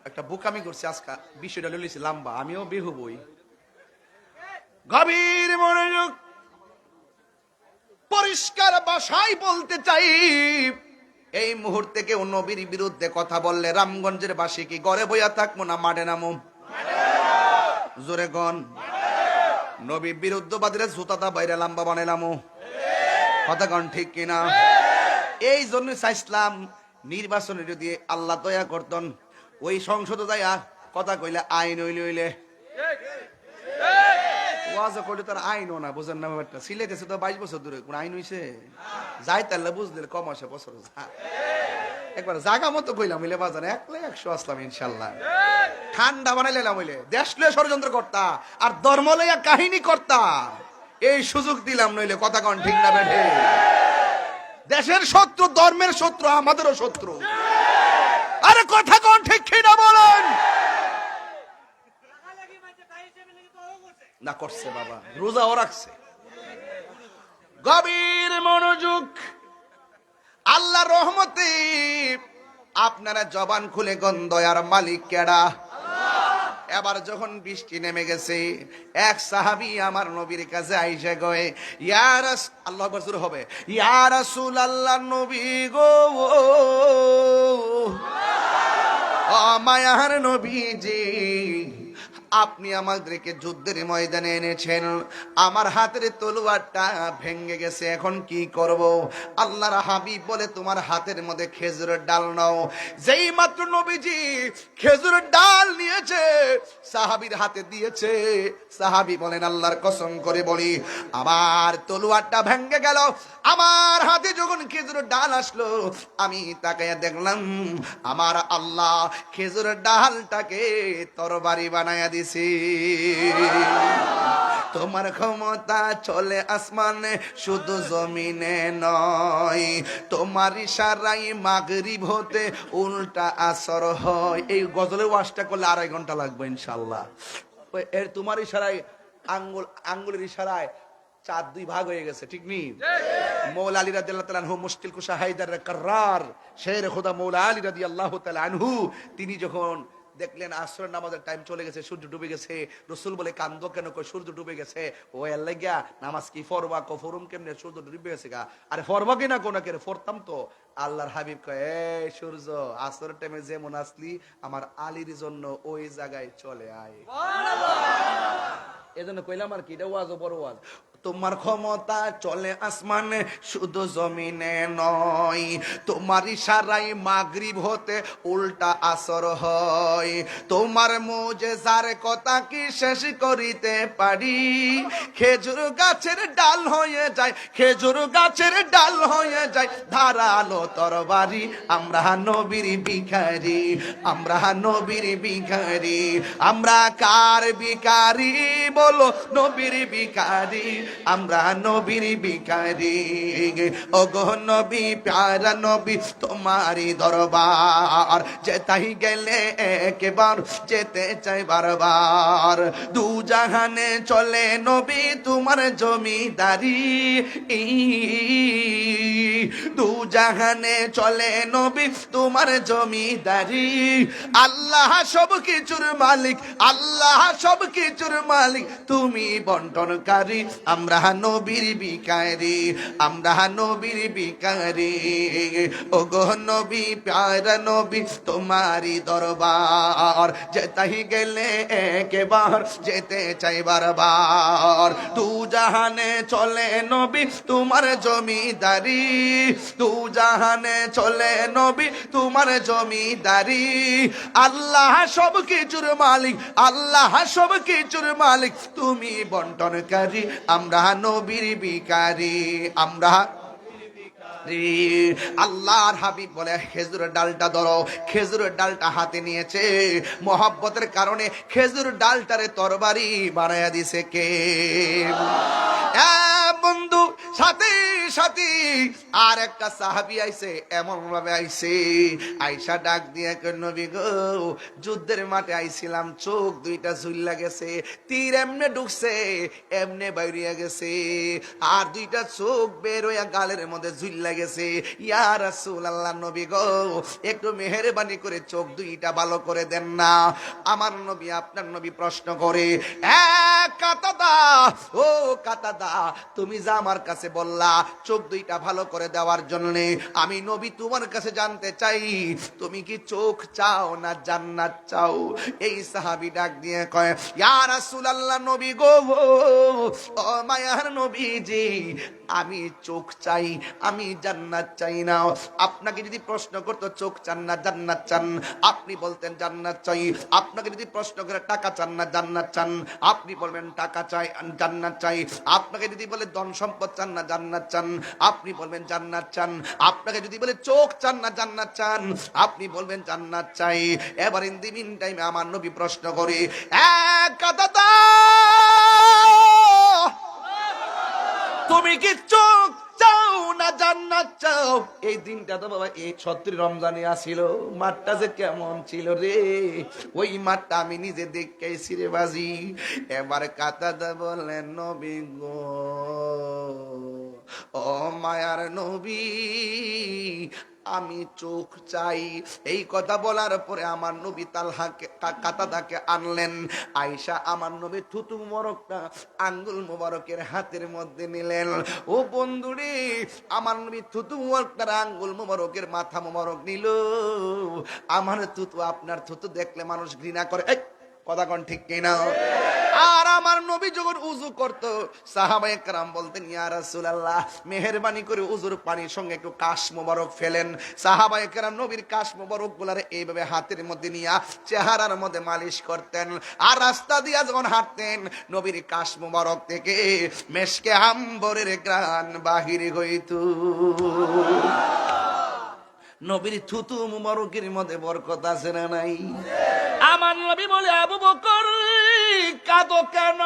একটা বোকামি করছি আজকে, বিষয়টা লইছি লম্বা, আমিও বেহু বই। গভীর মনোযোগ। পরিষ্কার ভাষায় বলতে চাই, এই মুহূর্তে কেউ নবীর বিরুদ্ধে কথা বললে রামগঞ্জের বাসী কি ঘরে বইয়া থাকবো না মাঠে নামো? জোরে গন। নবী বিরুদ্ধবাদীরা জুতাটা বাইরে লম্বা বানাইলামো, কথা কন ঠিক কিনা? এই জন্য চাইছিলাম নির্বাচনে যদি আল্লাহ দয়া করতেন, ওই সংসদে যাইয়া কথা কইলে আইন হইলে হইলে ওয়াজা করলে তার আইনও না, বুঝেন না ব্যাপারটা। সিলেট এসে তো 22 বছর দূরে কোন আইন হইছে? যাই তাহলে বুঝলে কম আসে বছর। একবার জাগা মতো কইলাম হইলে বাজার 100 আসলাম ইনশাল্লাহ। ঠান্ডা বানাইলাম হইলে দেশ লয়ে ষড়যন্ত্র করতা আর ধর্ম লইয়া কাহিনী করতা, এই সুযোগ দিলাম নইলে কথা কন ঠিক না বেঠে? দেশের শত্রু ধর্মের শত্রু আমাদেরও শত্রু। আরে কথা কন ঠিক কিনা বলেন? না করছে বাবা, রোজাও রাখছে। গভীর মনোযোগ। আল্লাহ রহমতে আপনারা জবান খুলে গন্ধয়ার মালিক কেডা? এবার যখন বৃষ্টি নেমে গেছে, এক সাহাবী আমার নবীর কাছে আইসা কয়, ইয়া আল্লাহু আকবার জোরে হবে, ইয়া রাসূলুল্লাহ নবী গো, ও মায়ার নবীজি, আপনি আমাদেরকে যুদ্ধের ময়দানে এনেছেন, আমার হাতের তলোয়ারটা ভেঙে গেছে, এখন কি করব? আল্লাহর হাবিব বলে তোমার হাতের মধ্যে খেজুরের ডাল নাও। যেই মাত্র নবীজি খেজুরের ডাল নিয়েছে, সাহাবীর হাতে দিয়েছে, সাহাবী বলেন আল্লাহর কসম করে বলি আমার তলোয়ারটা ভেঙে গেল। আমার হাতে যখন খেজুরের ডাল আসলো, আমি তাকাইয়া দেখলাম আমার আল্লাহ খেজুরের ডালটাকে তরবারি বানায়া দিছি। তোমার ক্ষমতা চলে আসমানে শুধু জমিনে নয়, তোমার ইশারায় মাগরিব হতে উল্টা আসর হয়। এই গজলের ওয়াজটা করলে 2.5 ঘন্টা লাগবে ইনশাআল্লাহ। এর তোমার ইশারায় আঙ্গুলের ইশারায় চাঁদ 2 ভাগ হয়ে গেছে, ঠিক নি? মৌলা আলী রাদিয়াল্লাহু তাআলা আনহু মুশকিল কুশা হায়দার কাররার শের খোদা মৌলা আলী রাদিয়াল্লাহু তাআলা আনহু, তিনি যখন দেখলেন আসরের নামাজের টাইম চলে গেছে, সূর্য ডুবে গেছে, রাসূল বলে কান্দো কেন? কই সূর্য ডুবে গেছে। ও আল্লাহ গিয়া নামাজ কি ফরবা? কো ফরুম কেমনে? সূর্য ডুবে গেছে গা। আরে ফরবা কি না কোন কেন ফরতাম তো। আল্লাহর হাবিব কয়, এই সূর্য আসরের টাইমে যেমন আসলি আমার আলীর জন্য ওই জায়গায় চলে আয়। সুবহানাল্লাহ। এজন্য কইলাম আর কি, এটা ওয়াজ বড় ওয়াজ। তোমার ক্ষমতা চলে আসমানে শুধু জমিনে নয়, তোমার ইশারায় মাগরিব হতে উল্টা আসর হয়, তোমার মুজিজার কথা কি শেষ করিতে পারি, খেজুর গাছের ডাল হয়ে যায়, খেজুর গাছের ডাল হয়ে যায় ধারালো তরবারি, আমরা নবীর ভিখারি, আমরা নবীর ভিখারি, আমরা কার ভিখারি বলো, নবীর ভিখারি, আমরা নবীর ভিখারি, ওগো নবী প্যারা নবী তোমারই দরবার, যেতাই গেলে একবার যেতে চাই বারবার, দু জাহানে চলে নবী তোমার জমিদারি, দু জাহানে চলে নবী তোমার জমিদারি, আল্লাহ সব কিছুর মালিক, আল্লাহ সব কিছুর মালিক, তুমি বন্টনকারী, আমরা নবীর ভিখারি, আমরা নবীর ভিখারি, ওগো নবী প্যারা নবী তোমারই দরবার, যেতাই গেলে একবার যেতে চাই বারবার, দু জাহানে চলে নবী তোমার জমিদারি, দু জাহানে চলে নবী তোমার জমিদারি, আল্লাহ সব কিছুর মালিক, আল্লাহ সব কিছুর মালিক, তুমি বন্টনকারী, আমরা নবীর ভিখারি, আমরা আল্লাহর হাবিব বলে খেজুরের ডালটা ধরো, খেজুরের ডালটা হাতে নিয়েছে, মহব্বতের কারণে খেজুর ডালটারে তরবারি বানায়া দিছে কে? বন্ধু, সাথে সাথে আর একটা সাহাবী আইছে, এমন ভাবে আইছে, আইসা ডাক দিয়ে নবী গো, যুদ্ধের মাঠে আইছিলাম, চোখ দুইটা ঝুল্লা গেছে, তীর এমনে ঢুকছে এমনে বাইরিয়া গেছে, আর দুইটা চোখ বের হইয়া গালের মধ্যে ঝুল্লা গেছে, ইয়া রাসূলুল্লাহ নবী গো, একটু মেহেরবানি করে চোখ দুইটা ভালো করে দেন না। আমার নবী, আপনার নবী প্রশ্ন করে, কাতাদা, ও কাতাদা, তুমি যা আমার কাছে বললা চোখ দুইটা ভালো করে দেওয়ার জন্য, আমি নবী তোমার কাছে জানতে চাই, তুমি কি চোখ চাও না জান্নাত চাও? এই সাহাবী ডাক দিয়ে কয়, ইয়া রাসূলুল্লাহ নবী গো, ও মায়ার নবীজি, আমি চোখ চাই, আমি জান্নাত চাই না। আপনাকে যদি প্রশ্ন করতো চোখ চান না জান্নাত চান, আপনি বলতেন জান্নাত চাই। আপনাকে যদি প্রশ্ন করে টাকা চান না জান্নাত চান, আপনি বলবেন টাকা চাই, জান্নাত চাই। আপনাকে যদি বলে ধন সম্পদ চান না জান্নাত চান, আপনি বলবেন জান্নাত চান। আপনাকে যদি বলে চোখ চান না জান্নাত চান, আপনি বলবেন জান্নাত চাই। এবার ইন দি মিন টাইমে আমার নবী প্রশ্ন করে, কাদাদা, তুমি কি চোখ চাও না জান্নাত চাও? এই দিনটা তো বাবা এই ৭০ রমজানে আসিল, মাঠটা যে কেমন ছিল রে, ওই মাঠটা আমি নিজে দেখেছি রে বাজি। এবার কাতাদা বললেন, নবী গো, ও মায়ার নবী, আমি চোখ চাই। এই কথা বলার পরে আমার নবী তালহাকে, কাতাদাকে আনলেন। আয়েশা আমার নবী থুতু মোবারকটা আঙ্গুল মোবারকের হাতের মধ্যে নিলেন। ও বন্ধুরে, আমার নবী থুতু মোবারকটার আঙ্গুল মোবারকের মাথা মোবারক নিল। আমার থুতু, আপনার থুতু দেখলে মানুষ ঘৃণা করে, এই কথা কোন ঠিক কিনা? আর আমার নবী যখন উযু করত, সাহাবায়ে কেরাম বলতেন, ইয়া রাসূলুল্লাহ, মেহেরবানি করে উযুর পানির সঙ্গে একটু কাশ মোবারক ফেলেন। সাহাবায়ে কেরাম নবীর কাশ মোবারক গুলারে এইভাবে হাতের মধ্যে নিয়া চেহারার মধ্যে মালিশ করতেন। আর রাস্তা দিয়া যখন হাঁটতেন, নবীর কাশ মোবারক থেকে মেশকে আম্বরের ঘ্রাণ বাহির হইত। নবীর থুতু মুবারকের মধ্যে বরকত আছে না নাই? আমার নবী বলে, আবু বকর কাঁদো কেন?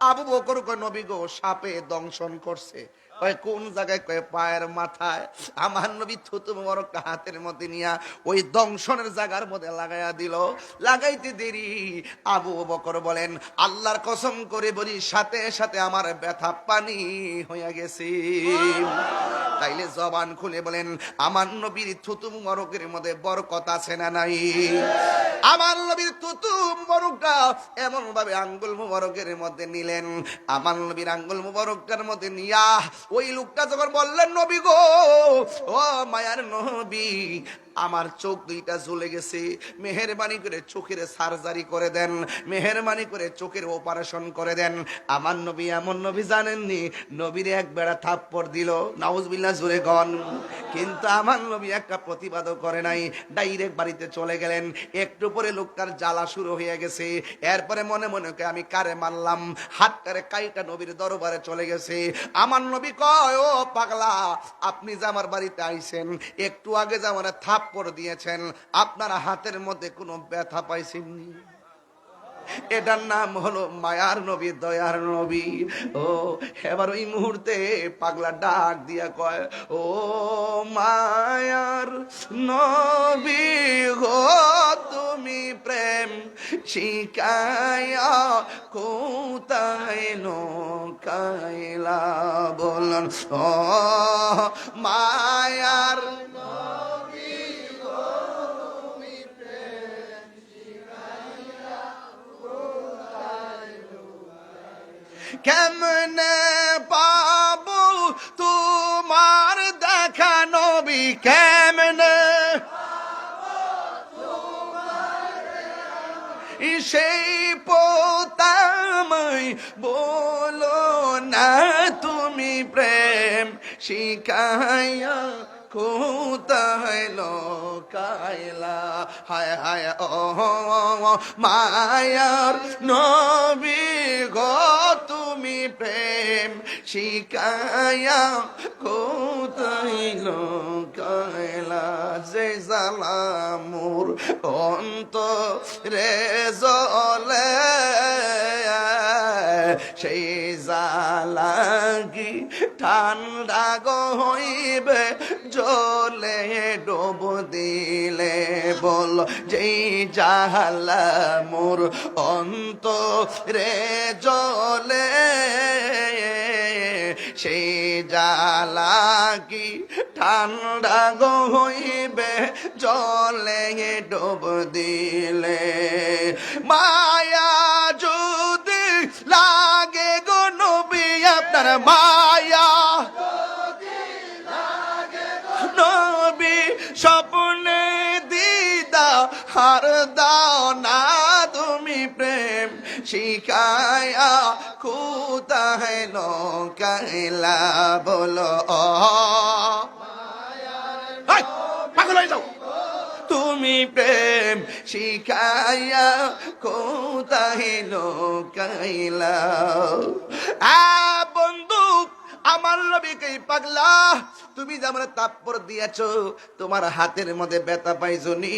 আবু বকর কয়, নবী গো, সাপে দংশন করছে। কয় কোন জায়গায়? কয় পায়ের মাথায়। আমার নবী থুতু মুবারকটা হাতের মধ্যে নিয়া ওই দংশনের জায়গার মধ্যে লাগাইয়া দিল। লাগাইতে দেরি, আবু বকর বলেন, আল্লাহর কসম করে বলি, সাথে সাথে আমার ব্যথা পানি হইয়া গেছে। তাইলে জবান খুলে বলেন, আমার নবীর থুতু মুবারকের মধ্যে বরকত আছে না নাই? আমার নবীর থুতু মুবারকটা এমন ভাবে আঙ্গুল মুবারকের মধ্যে নিলেন, আমার নবীর আঙ্গুল মুবারকটার মধ্যে নিয়া ওই লোকটা যখন বললেন, নবী গো, ও মায়ার নবী, আমার চোখ দুইটা জ্বলে গেছে, মেহেরবানি করে চোখের সার্জারি করে দেন, মেহেরবানি করে চোখের অপারেশন করে দেন। আমার নবী এমন নবী জানেননি, নবীরে এক বেড়া থাপ্পড় দিল, নাউজুবিল্লাহ জোরে গন, কিন্তু আমার নবী একটা প্রতিবাদও করে নাই, ডাইরেক্ট বাড়িতে চলে গেলেন। একটু পরে লোকটার জ্বালা শুরু হয়ে গেছে, এরপরে মনে মনে কে আমি কারে মারলাম, হাতটারে কাইটা নবীর দরবারে চলে গেছে। আমার নবী কয়, ও পাগলা, আপনি যে আমার বাড়িতে আইছেন, একটু আগে যে আমার থাপ্পড় দিয়েছেন, আপনার হাতের মধ্যে কোনো ব্যথা পাইছেননি? এটার নাম হলো মায়ার নবী, দয়ার নবী। ও এবার ওই মুহূর্তে পাগলা ডাক দিয়া কয়, ও মায়ার নবী গো, তুমি প্রেম শিখায়া কোথায় নৌকাইলা? বলুন, ও মায়ার কেমনে পাবো তোমার দেখা নবী, কেমনে সেই পোতাময় বলো না, তুমি প্রেম শিখাইয়া কোথায় লোকাইলা? হায় হায় ও মায়ার নবী গো, তুমি প্রেম শিখাইয়া কোথায় লোকাইলা? যে জ্বালা মোর অন্তরে জ্বলে, সেই জ্বালা কি ঠান্ডা গো হইবে জলে ডুব দিলে? বল, যেই জ্বালা মোর অন্তরে জ্বলে, সেই জ্বালা কি ঠান্ডা গো হইবে জলে ডুব দিলে? মায়া যদি লাগে গো নবী, আপনার মায়া নবী, স্বপ্নে দিদা হার দাও না, তুমি প্রেম শিখায়া কোথায় লোকাইলা? বলো, পাগল হয়ে যাও, তুমি প্রেম শিখাইয়া কোথায় লোকাইলা? বন্ধু, আমার নবীকে পাগলা, তুমি যে আমার থাপ্পড় দিয়েছো, তোমার হাতের মধ্যে ব্যথা পাইছো নি?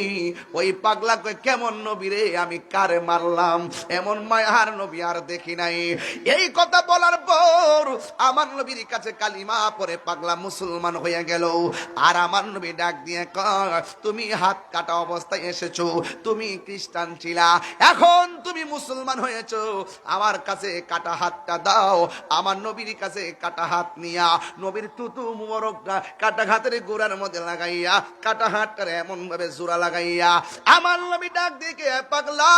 ওই পাগলা কই, কেমন নবী রে, আমি কারে মারলাম? এমন মায়ার নবী আর দেখি নাই। এই কথা বলার পর আমার নবীর কাছে কালিমা পরে পাগলা মুসলমান হয়ে গেল। আর আমার নবী ডাক দিয়ে কয়, তুমি হাত কাটা অবস্থায় এসেছো, তুমি খ্রিস্টান ছিলা, এখন তুমি মুসলমান হয়েছো, আমার কাছে কাটা হাতটা দাও। আমার নবীর কাছে কাটা হাত নিয়া নবীর তুতু মুবারকটা কাটা হাতের গোড়ার মধ্যে লাগাইয়া, কাটা হাতটারে এমন ভাবে জোড়া লাগাইয়া আমার নবী ডাক দিকে, পাগলা,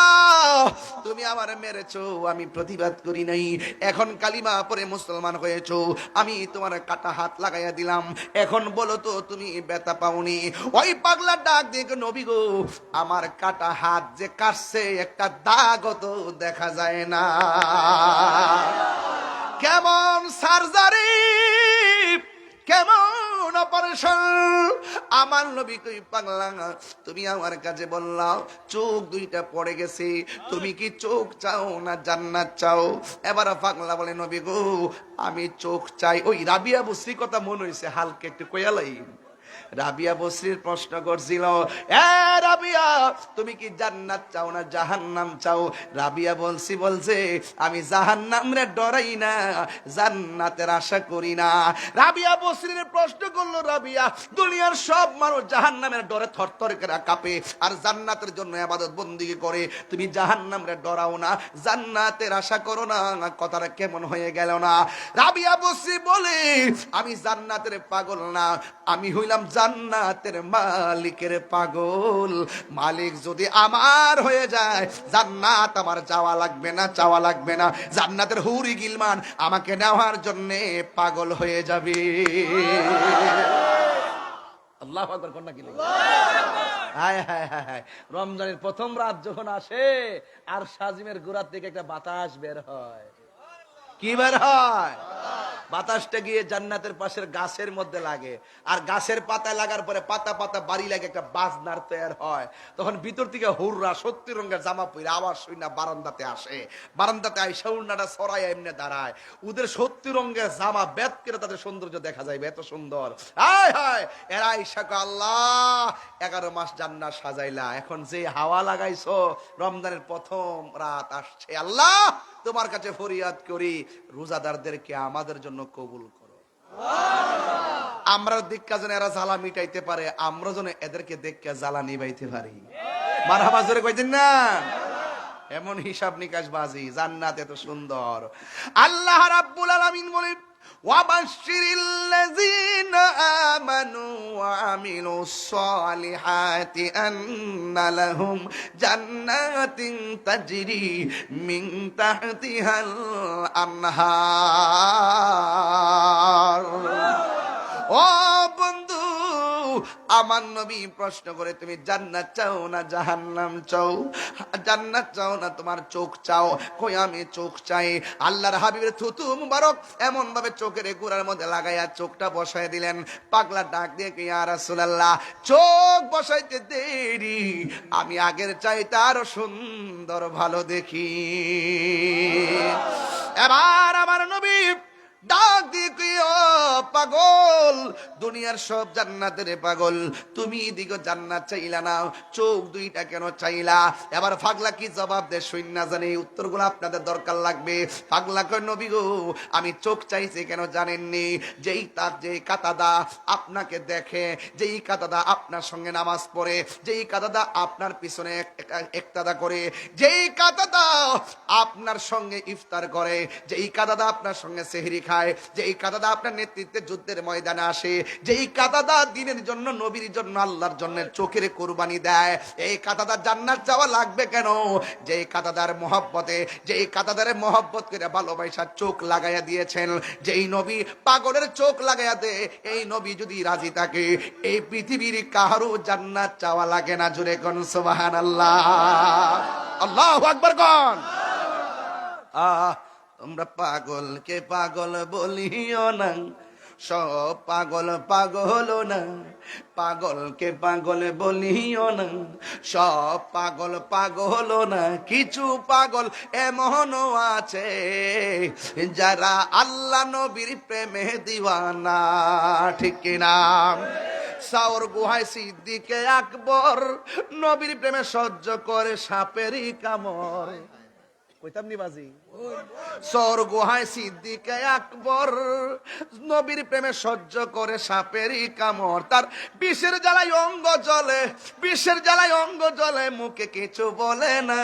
তুমি আমার মেরেছো, আমি প্রতিবাদ করি নাই, এখন কালিমা পরে মুসলমান হয়েছো, আমি তোমার কাটা হাত লাগাইয়া দিলাম, এখন বলো তো তুমি ব্যথা পাওনি? ওই পাগলা ডাক দিকে, নবী গো, আমার কাটা হাত যে কাটছে, একটা দাগও তো দেখা যায় না। কেমন সার্জারি, কেমন অপারেশন! আমার নবী কই, পাগলা, তুমি আমার কাছে বললাম চোখ দুইটা পড়ে গেছে, তুমি কি চোখ চাও না জান্নাত চাও? এবার পাগলা বলে, নবী গো, আমি চোখ চাই। ওই রাবিয়া বসরি কথা মনে হয়েছে, হালকা একটু কয়ালাই। রাবিয়া বসরির প্রশ্ন করছিল, এ রাবিয়া, তুমি কি জান্নাত চাও না জাহান্নাম চাও? রাবিয়া বলছে আমি জাহান্নাম রে ডরাই না, জান্নাতের আশা করি না। রাবিয়া বসরির প্রশ্ন করলো, রাবিয়া, দুনিয়ার সব মানুষ জাহান্নামের ডরে থরথর করে কাঁপে আর জান্নাতের জন্য ইবাদত বন্দেগী করে, তুমি জাহান্নাম রে ডরাও না, জান্নাতের আশা করো না, কথাটা কেমন হয়ে গেল না? রাবিয়া বসরি বলে, আমি জান্নাতের পাগল না, আমি হইলাম জান্নাতের মালিকের পাগল। মালিক যদি আমার হয়ে যায়, জান্নাত আমার যাওয়া লাগবে না, চাওয়া লাগবে না, জান্নাতের হুরি গিলমান আমাকে নেওয়ার জন্য পাগল হয়ে যাবে। আল্লাহু আকবার কন্যা কি লাগে? হায় হায় হায় হায়, রমজানের প্রথম রাত যখন আসে আর সাজিমের গোড়া থেকে একটা বাতাস বের হয়। কি বের হয়? বাতাসটা গিয়ে জান্নাতের পাশের গাছের মধ্যে লাগে, আর গাছের পাতায় লাগার পরে পাতা পাতা বাড়ি লাগে, একটা বাজনার তৈরি হয়। তখন ভিতর থেকে হুররা 70 রঙের জামা পরে আওয়াজ শুই না বারান্দাতে আসে। বারান্দাতে আইসা উন্নাটা সরাই এমনি দাঁড়ায়, ওদের 70 রঙের জামা বেদ করে তাদের সৌন্দর্য দেখা যায়, এত সুন্দর। হায় হায়, এরা আইসা কয়, আল্লাহ 11 মাস জান্নাত সাজাইলা, এখন যে হাওয়া লাগাইছো, রমজানের প্রথম রাত আসছে, আল্লাহ তোমার কাছে ফরিয়াদ করি, রোজাদারদেরকে আমাদের জন্য কবুল করো। আমরা দেখা যেন এরা জ্বালা মিটাইতে পারে, আমরা যেন এদেরকে দেখে জ্বালা নিবাইতে পারি। মারহাবা জোরে কইতেন না? এমন হিসাব নিকাশ বাজি, জান্নাত এত সুন্দর। আল্লাহ রাব্বুল আলামিন বলেন, ওয়াবাশশিরিল্লাযীনা আমানু ওয়া আমিলুস সালিহাতি আন্না লাহুম জান্নাতিন তাজরি মিন তাহতিহাল আনহার। ও বন্ধু, আমার নবী প্রশ্ন করে, তুমি জান্নাত চাও না জাহান্নাম চাও? জান্নাত চাও না তোমার চোখ চাও? কই আমি চোখ চাই। আল্লাহর হাবিবের থুতু মুবারক এমন ভাবে চোখের গোড়ার মধ্যে লাগাইয়া চোখটা বসায় দিলেন। পাগলা ডাক দিয়ে, কি ইয়া রাসূলুল্লাহ, চোখ বসাইতে দেরি, আমি আগের চাইতে আরো সুন্দর ভালো দেখি। এবার আমার নবী ডাক দিয়ে, পাগল, দুনিয়ার সব জান্নাতের পাগল, তুমি দিগো জান্নাত চাইলা না, চোখ দুইটা কেন চাইলা? এবার পাগলা কি জবাব দেয় শুন না জানি, উত্তরগুলো আপনাদের দরকার লাগবে। পাগলা কয়, নবী গো, আমি চোখ চাইছি কেন জানেননি? যেই কাতাদা আপনাকে দেখে, যেই কাতাদা আপনার সঙ্গে নামাজ পড়ে, যেই কাতাদা আপনার পিছনে একতাদা করে, যেই কাতাদা আপনার সঙ্গে ইফতার করে, যেই কাতাদা আপনার সঙ্গে সেহরি খায়, যেই কাতাদা আপনার নেতৃত্বে যুদ্ধের ময়দানে আসে, যেই কাতাদা দিনের জন্য, নবীর জন্য, আল্লাহর জন্য চোখের কুরবানি দেয়, এই কাতাদা জান্নাত যাওয়া লাগবে কেন? যেই কাতাদার মহব্বতে, যেই কাতাদার মহব্বত করে ভালোবাসা চোখ লাগাইয়া দিয়েছেন, যেই নবী পাগলের চোখ লাগাইয়া দে, এই নবী যদি রাজি থাকে, এই পৃথিবীর কাহারও জান্নাত চাওয়া লাগে না। জোরে কোন সুবহানাল্লাহ, আল্লাহু আকবার কোন। তোমরা পাগলকে পাগল বলিও না, সব পাগল পাগল না, পাগলকে পাগল বলিও না, সব পাগল পাগল না, কিছু পাগল এমনও আছে যারা আল্লাহ নবীর প্রেমে দিওয়ানা। ঠিক কিনা? সাওর গুহায় সিদ্দিকে আকবর নবীর প্রেমে সহ্য করে সাপেরই কামড়। কইতাম নি বাজি? সর গুহায় সিদ্দিকে আকবর নবীর প্রেমে সহ্য করে সাপেরই কামড়। তার বিষের জ্বালায় অঙ্গ জ্বলে, বিষের জ্বালায় অঙ্গ জ্বলে, মুখে কিছু বলে না।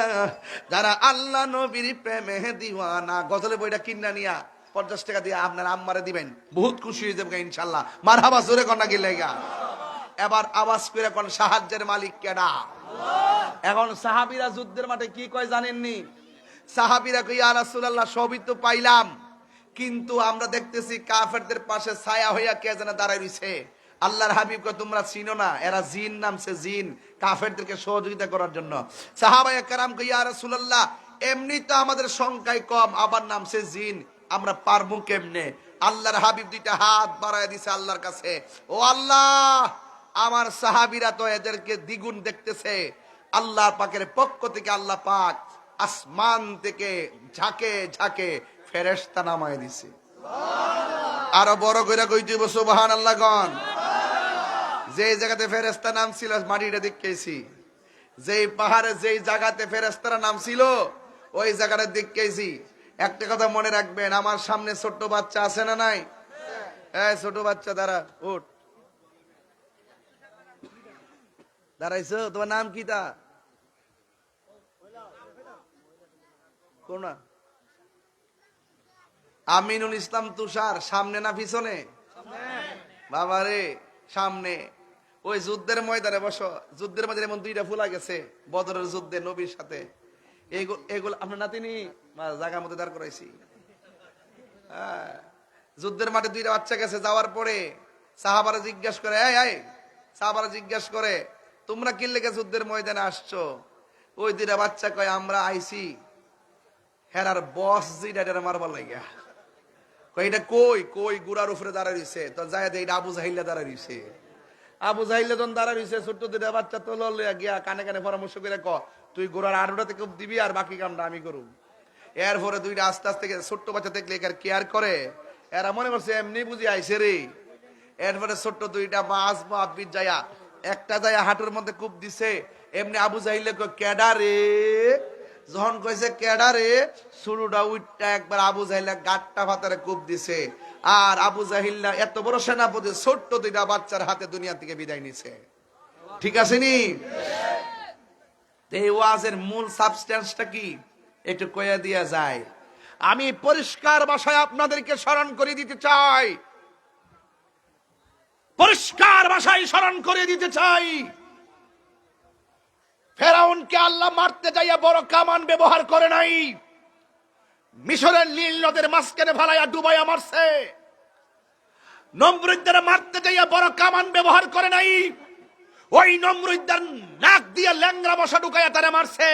যারা আল্লাহ নবীর প্রেমে দিওয়ানা। গজলে বইটা কিনা নিয়া 50 টাকা দিয়ে আপনার আম্মারে দিবেন, বহুত খুশি হয়ে যাবে ইনশাল্লাহ। মারহাবা জোরে কন্যা কি লেগা। এবার আওয়াজ করে কোন সাহায্যের মালিক কেডা? এখন সাহাবীরা যুদ্ধের মাঠে কি কয় জানেননি? সাহাবীরা কই, ইয়া রাসূলুল্লাহ, সবই তো পাইলাম, কিন্তু আমরা দেখতেছি কাফেরদের পাশে ছায়া হইয়া কে যেন দাঁড়ায় রইছে। আল্লাহর হাবিব কয়, তোমরা চিনো না, এরা জিন নামছে, জিন, কাফেরদেরকে সহযোগিতা করার জন্য। সাহাবায়ে কেরাম কই, ইয়া রাসূলুল্লাহ, এমনি তো আমাদের সংখ্যায় কম, আবার নামছে জিন, আমরা পারবো কেমনে? আল্লাহর হাবিব দুইটা হাত বাড়ায় দিছে আল্লাহর কাছে, ও আল্লাহ, আমার সাহাবীরা তো এদেরকে দ্বিগুণ দেখতেছে। আল্লাহ পাকের পক্ষ থেকে আল্লাহ পাক আসমান থেকে ঝাঁকে ঝাঁকে ফেরেশতা নামায় দিছে। আরো বড় করে কইতে সুবহানাল্লাহ গণ। যে জায়গাতে ফেরেশতা নাম ছিল মাটিটা দেখেছি, যেই পাহাড়ে যেই জায়গাতে ফেরেশতারা নাম ছিল ওই জায়গাটা দেখেছি। একটা কথা মনে রাখবেন, আমার সামনে ছোট্ট বাচ্চা আছে না নাই? এই ছোট বাচ্চা দাঁড়া, উঠ, দাঁড়াইছো, তোমার নাম কি? তা কোন না? আমিনুল ইসলাম তুষার। সামনে না পিছনে? বাবারে সামনে। ওই যুদ্ধের ময়দানে বসো, যুদ্ধের ময়দানে এমন দুইটা ফুলা গেছে বদরের যুদ্ধে নবীর সাথে। এগুলো আপনার নাতিনি জায়গার মধ্যে দাঁড় করাইছি। হ্যাঁ, যুদ্ধের মাঠে দুইটা বাচ্চা গেছে, যাওয়ার পরে সাহাবারা জিজ্ঞাসা করে, সাহাবারা জিজ্ঞাসা করে তোমরা কি লেগে যুদ্ধের ময়দানে আসছো? ওই দুইটা বাচ্চা কয় আমরা আইছি হেরার বস যেটা মারবার লাগিয়া। এটা কই কই গুড়ার উপরে দাঁড়া রইছে, তো যায় এটা আবু জাহিল্লা দাঁড়া রইছে। আবু জাহিল্লা যখন দাঁড়া রইছে, ছোট্ট দুইটা বাচ্চা তো লইয়া গিয়া কানে কানে পরামর্শ করে ক তুই গোড়ার আড়োটাতে কোপ দিবি আর বাকি কামটা আমি করুম। এরপরে দুইটা আস্তে আস্তে ছোট্ট বাচ্চা দেখলে কেয়ার করে, এরা মনে করছে এমনি বুঝি আইসে রে। এরপরে ছোট্ট দুইটা মাছ মাপির যায়া একটা যায়া হাঁটুর মধ্যে কূপ দিছে। এমনি আবু জাহিল্লা কয় কেডা রে? যখন কইছে কেডা রে, শুরুটা উইটটা একবার আবু জাহিল্লা গাট্টা ভাতারে কূপ দিছে। আর আবু জাহিল্লা এত বড় সেনাপতি ছোট্ট দুইটা বাচ্চার হাতে দুনিয়া থেকে বিদায় নিছে। ঠিক আছে নি? এই ওয়াজের মূল সাবস্টেন্সটা কি একটু কইয়া দিয়া যায়। আমি পরিষ্কার ভাষায় আপনাদেরকে স্মরণ করে দিতে চাই, পরিষ্কার ভাষায় স্মরণ করে দিতে চাই, ফেরাউনকে আল্লাহ মারতে যাইয়া বড় কামান ব্যবহার করে নাই, মিশরের নীল নদের মাঝখানে ফালাইয়া ডুবাইয়া মারছে। নমরুদদের মারতে যাইয়া বড় কামান ব্যবহার করে নাই, ওই নমরুদদের নাক দিয়ে ল্যাংরা মশা ঢুকাইয়া তারা মারছে।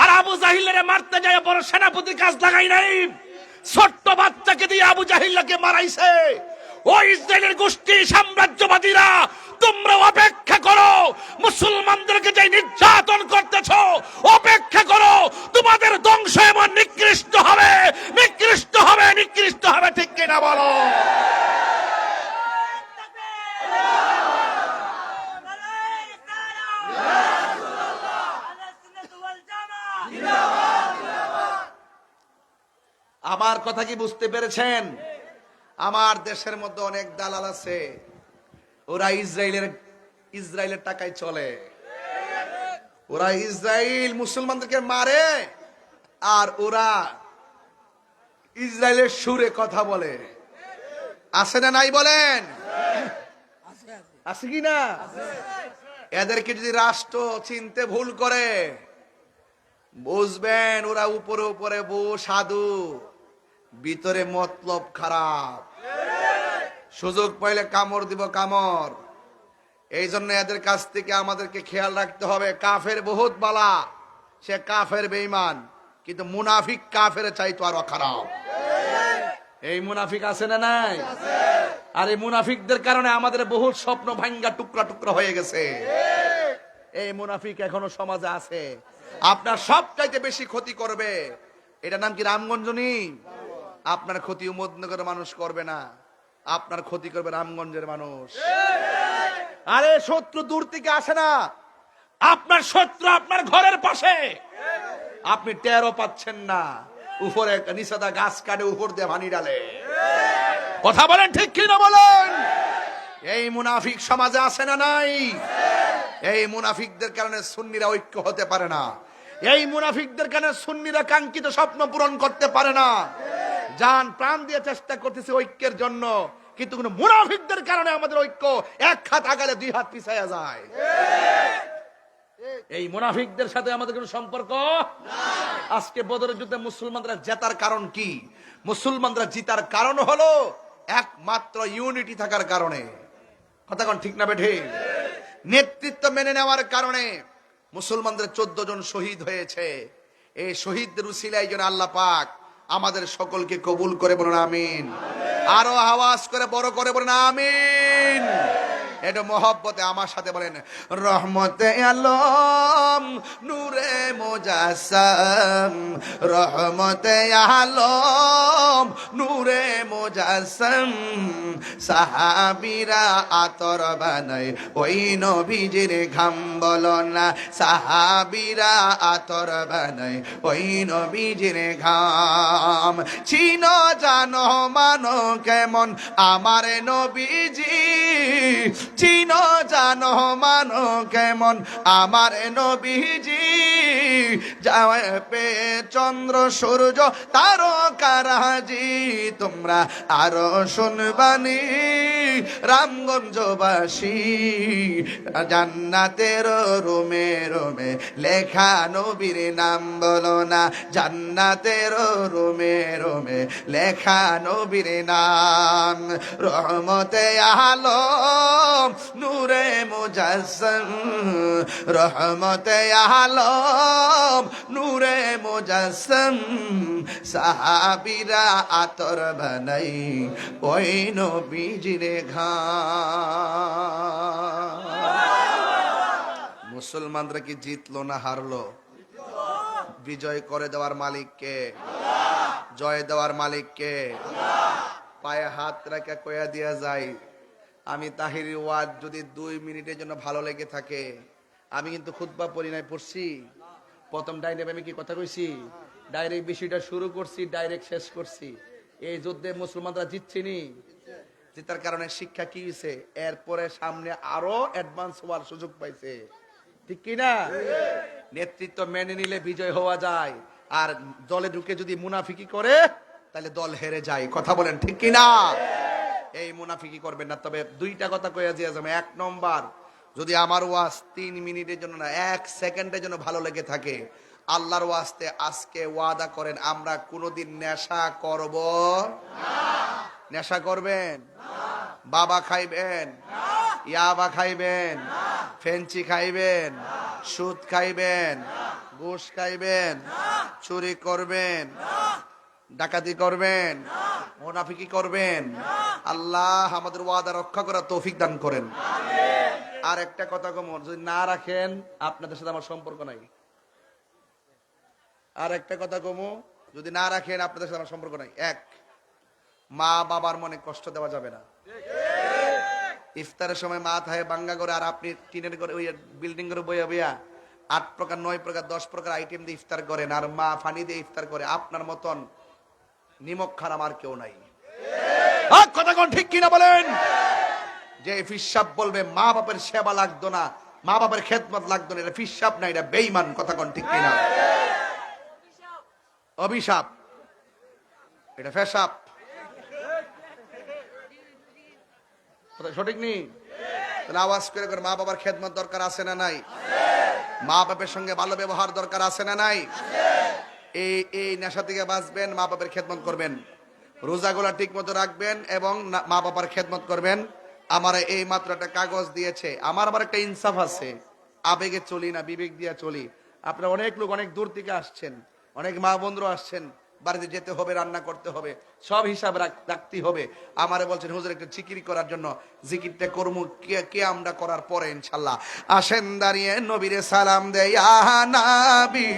আর আবু জাহিলের মারতে যাইয়া বড় সেনাপতির কাজ লাগাই নাই, ছোট্ট বাচ্চাকে দিয়ে আবু জাহিল্লাকে মারাইছে। ওই ইসরায়েলের গোষ্ঠী সাম্রাজ্যবাদীরা, তোমরা অপেক্ষা করো, মুসলমানদেরকে যে নির্যাতন করতেছ অপেক্ষা করো, তোমাদের ধ্বংস এমন নিকৃষ্ট হবে, নিকৃষ্ট হবে, নিকৃষ্ট হবে। ঠিক কিনা বলো? আমার কথা কি বুঝতে পেরেছেন? আমার দেশের মধ্যে অনেক দালাল আছে, ওরা ইসরায়েলের টাকায় চলে। ওরা ইসরায়েল মুসলমানদেরকে মারে আর ওরা ইসরায়েলের সুরে কথা বলে। আছে না নাই বলেন? আছে কি না? এদেরকে যদি রাষ্ট্র চিনতে ভুল করে, বুঝবেন ওরা উপরে উপরে বউ সাধু, ভিতরে মতলব খারাপ। সুযোগ পাইলে কামড় দিব কামড়। এই জন্য এদের কাছ থেকে আমাদেরকে খেয়াল রাখতে হবে। কাফের বহুত বালা, সে কাফের বেঈমান, কিন্তু মুনাফিক কাফের চাইতো আরো খারাপ। এই মুনাফিক আছে না নাই? আর এই মুনাফিকদের কারণে আমাদের বহুত স্বপ্ন ভাঙ্গা টুকরা টুকরা হয়ে গেছে। এই মুনাফিক এখনো সমাজে আছে। আপনার সবচাইতে বেশি ক্ষতি করবে, এটা নাম কি রামগঞ্জনী। আপনার ক্ষতি উমদনগরের মানুষ করবে না, আপনার ক্ষতি করবে রামগঞ্জের মানুষ। আরে শত্রু দূর থেকে আসে না, আপনার শত্রু আপনার ঘরের পাশে, আপনি টেরও পাচ্ছেন না। উপরে নিষেধা গাছ কাটে, উপর দিয়ে পানি ডালে। কথা বলেন ঠিক কি না বলেন? এই মুনাফিক সমাজে আছে না নাই? এই মুনাফিকদের কারণে সুন্নিরা ঐক্য হতে পারে না। এই মুনাফিকদের কারণে সুন্নিরা কাঙ্ক্ষিত স্বপ্ন পূরণ করতে পারে না। জান প্রাণ দিয়ে চেষ্টা করতেছে ঐক্যের জন্য, কিন্তু কোন মুনাফিকদের কারণে আমাদের ঐক্য এক হাত আগালে দুই হাত পিছায়া যায়। এই মুনাফিকদের সাথে আমাদের কোনো সম্পর্ক নাই। আজকে বদরের যুদ্ধে মুসলমানরা জেতার কারণ কি? মুসলমানরা জিতার কারণ হলো একমাত্র ইউনিটি থাকার কারণে। কথা কোন ঠিক না বেঠে? নেতৃত্ব মেনে নেওয়ার কারণে মুসলমানদের 14 জন শহীদ হয়েছে। এই শহীদদের উসিলায় যেন আল্লাহ পাক আমাদের সকলকে কবুল করে বলুন আমিন। আরো আওয়াজ করে বড় করে বলুন আমিন। একটু মহব্বতে আমার সাথে বলেন, রহমতে আলম নূরে মুজাসসাম, রহমতে আলম নূরে মুজাসসাম, সাহাবীরা আতর বানায় ওই নবীজির ঘাম, বলো না সাহাবীরা আতর বানায় ওই নবীজির ঘাম। চিনো জানো মানো কেমন আমার নবীজি, চিনো জানো মানো কেমন আমার নবীজি, যাওয়া পে চন্দ্র সূর্য তারকারাজি, তোমরা আরো শুনবানি রামগঞ্জবাসী, জান্নাতের রুমে রুমে লেখা নবীর নাম, বলো না জান্নাতের রুমে রুমে লেখা নবীর নাম। রহমতে আলম নূরে মুজাসসাম, রহমতে আলম নূরে মুজাসসাম, সাহাবীরা আতর বানাই ওই নবীজির ঘাম। মুসলমানরা কি জিতলো না হারলো? বিজয় করে দেওয়ার মালিককে, জয় দেওয়ার মালিককে। পায়ে হাত রেখে কয়া দিয়া যায়, আমি তাহিরি ওয়াজ যদি 2 মিনিটের জন্য ভালো লেগে থাকে, আমি কিন্তু খুতবা পড়ি নাই, পড়ছি প্রথম ডাইরেক্ট আমি কি কথা কইছি, ডাইরেক্ট বিষয়টা শুরু করছি, ডাইরেক্ট শেষ করছি। এই যুদ্ধে মুসলমানরা জিতছিনি, জেতার কারণে শিক্ষা কি হয়েছে, এরপরে সামনে আরো অ্যাডভান্স হওয়ার সুযোগ পাইছে, ঠিক কিনা? নেতৃত্ব মেনে নিলে বিজয় হওয়া যায়, আর দলে ঢুকে যদি মুনাফিকি করে তাহলে দল হেরে যায়। কথা বলেন ঠিক কিনা? এই মুনাফিকি করবেন না। তবে 2টা কথা কইয়া দিয়া যাবে। 1 নম্বর, যদি আমার ওয়াজ 3 মিনিটের জন্য না 1 সেকেন্ডের জন্য ভালো লেগে থাকে, আল্লাহর ওয়াস্তে আজকে ওয়াদা করেন আমরা কোনোদিন নেশা করব না। নেশা করবেন না? বাবা খাইবেন না? ইয়াবা খাইবেন না? ফেঞ্চি খাইবেন না? সুদ খাইবেন না? ঘুষ খাইবেন না? চুরি করবেন না? ডাকাতি করবেন না? মুনাফিকি করবেন না? আল্লাহ আমাদের ওয়াদা রক্ষা করার তৌফিক দান করেন। আমিন। আর একটা কথা কম, যদি না রাখেন আপনাদের সাথে আমার সম্পর্ক নাই। আর একটা কথা কমু, যদি না রাখেন আপনাদের সাথে আমার সম্পর্ক নাই। 1, মা বাবার মনে কষ্ট দেওয়া যাবে না। ইফতারের সময় মা থাহে বাঙ্গা করে, আর আপনি টিনের করে ওই বিল্ডিং করে বইয়া বইয়া 8 প্রকার 9 প্রকার 10 প্রকার আইটেম দিয়ে ইফতার করেন, আর মা ফানি দিয়ে ইফতার করে। আপনার মতন নিমক খারাপ আর কেউ নাই। কথা কোন ঠিক কিনা বলেন? যে ফিসাব বলবে মা বাপের সেবা লাগতো না, মা বাপের খেদমত লাগতো না, এটা ফিসাব না, এটা বেঈমান। কথা কোন ঠিক কিনা? অভিশাপ, এটা ফেসাব। সঠিক নেই? তাহলে আওয়াজ করে করে মা বাবার খেদমত দরকার আছে না নাই? মা বাপের সঙ্গে ভালো ব্যবহার দরকার আছে না নাই? এই নেশা থেকে বাঁচবেন, মা বাপের খেদমত করবেন, রোজাগুলা ঠিক মতো রাখবেন এবং মা বাবার খেদমত করবেন। আমার এই মাত্র একটা কাগজ দিয়েছে, আমার আবার একটা ইনসাফ আছে, আবেগে চলি না, বিবেক দিয়ে চলি। আপনারা অনেক লোক অনেক দূর থেকে আসছেন, অনেক মা বন্ধুরা আসছেন, বাড়িতে যেতে হবে, রান্না করতে হবে, সব হিসাব রাখতে হবে। আমারে বলছেন হুজুর একটু জিকির করার জন্য, জিকিরটা করবো কে আমরা করার পরে ইনশাল্লাহ। আসেন দাঁড়িয়ে নবীরে সালাম দেয়, ইয়া নবী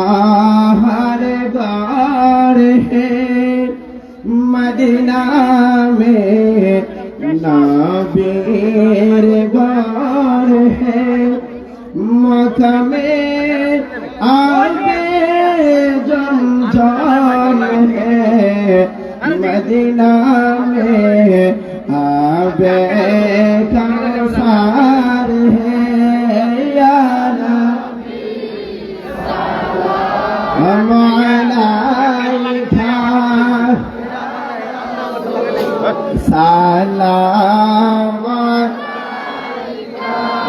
अल्लाहर गार है मदीना में नबीर गार है मक्का में आबे जमजम है मदीना में आबे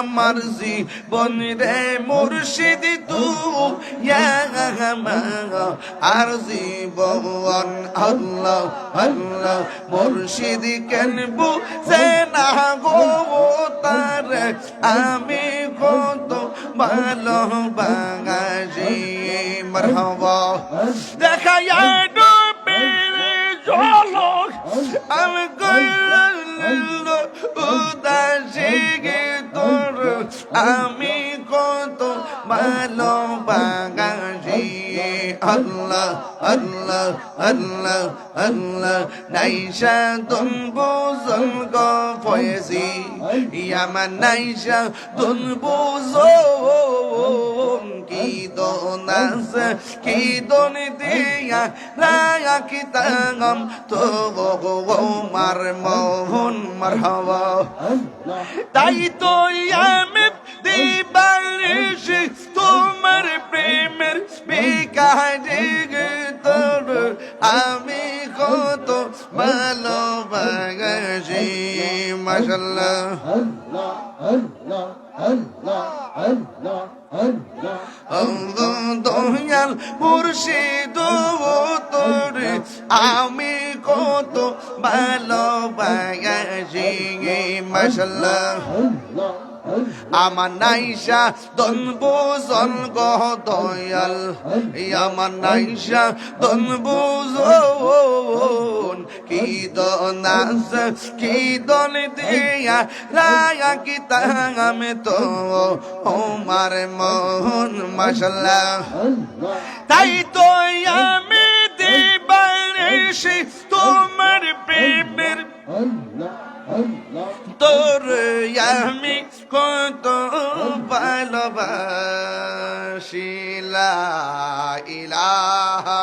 আমার জীবন রে মুর্শিদ তুই আর জীবন আল্লাহ আল্লাহ মুর্শিদ কেন বুঝে না গো তারে আমি কত ভালোবাসি মারহাবা দেখায়া ডুবেরে ঝলক আমি কইল উদাসী গে তোর আমি কত ভালোবাসি আল্লাহ আল্লাহ আল্লাহ আল্লাহ নাইশা তুম বুঝল গো ফয়েজি ইয়ামান নাইশা তুম বুঝল কি দোনাস কি দোন দিয়া রায়া কি তাঙ্গম তো মার মোহন মারহাবা তাই তো আমি দিবারিশ তোমার প্রেমের বিকাশে তোর আমি কত ভালোবাসি মাশাআল্লাহ দয়াল মুর্শিদ তোর আমি কত ভালোবাসি মাশাআল্লাহ আমার নাইশা দন বুঝল গো দয়াল আমার নাইশা দন বুঝল কি দনাস কি দন দিয়া রায়া কি তাঙ্গামে তো ওমার মোহন মাশাআল্লাহ তাই তো আমি দিবানিশি তোমার প্রেমের তোর আমি কত ভালোবাসি লা ইলাহা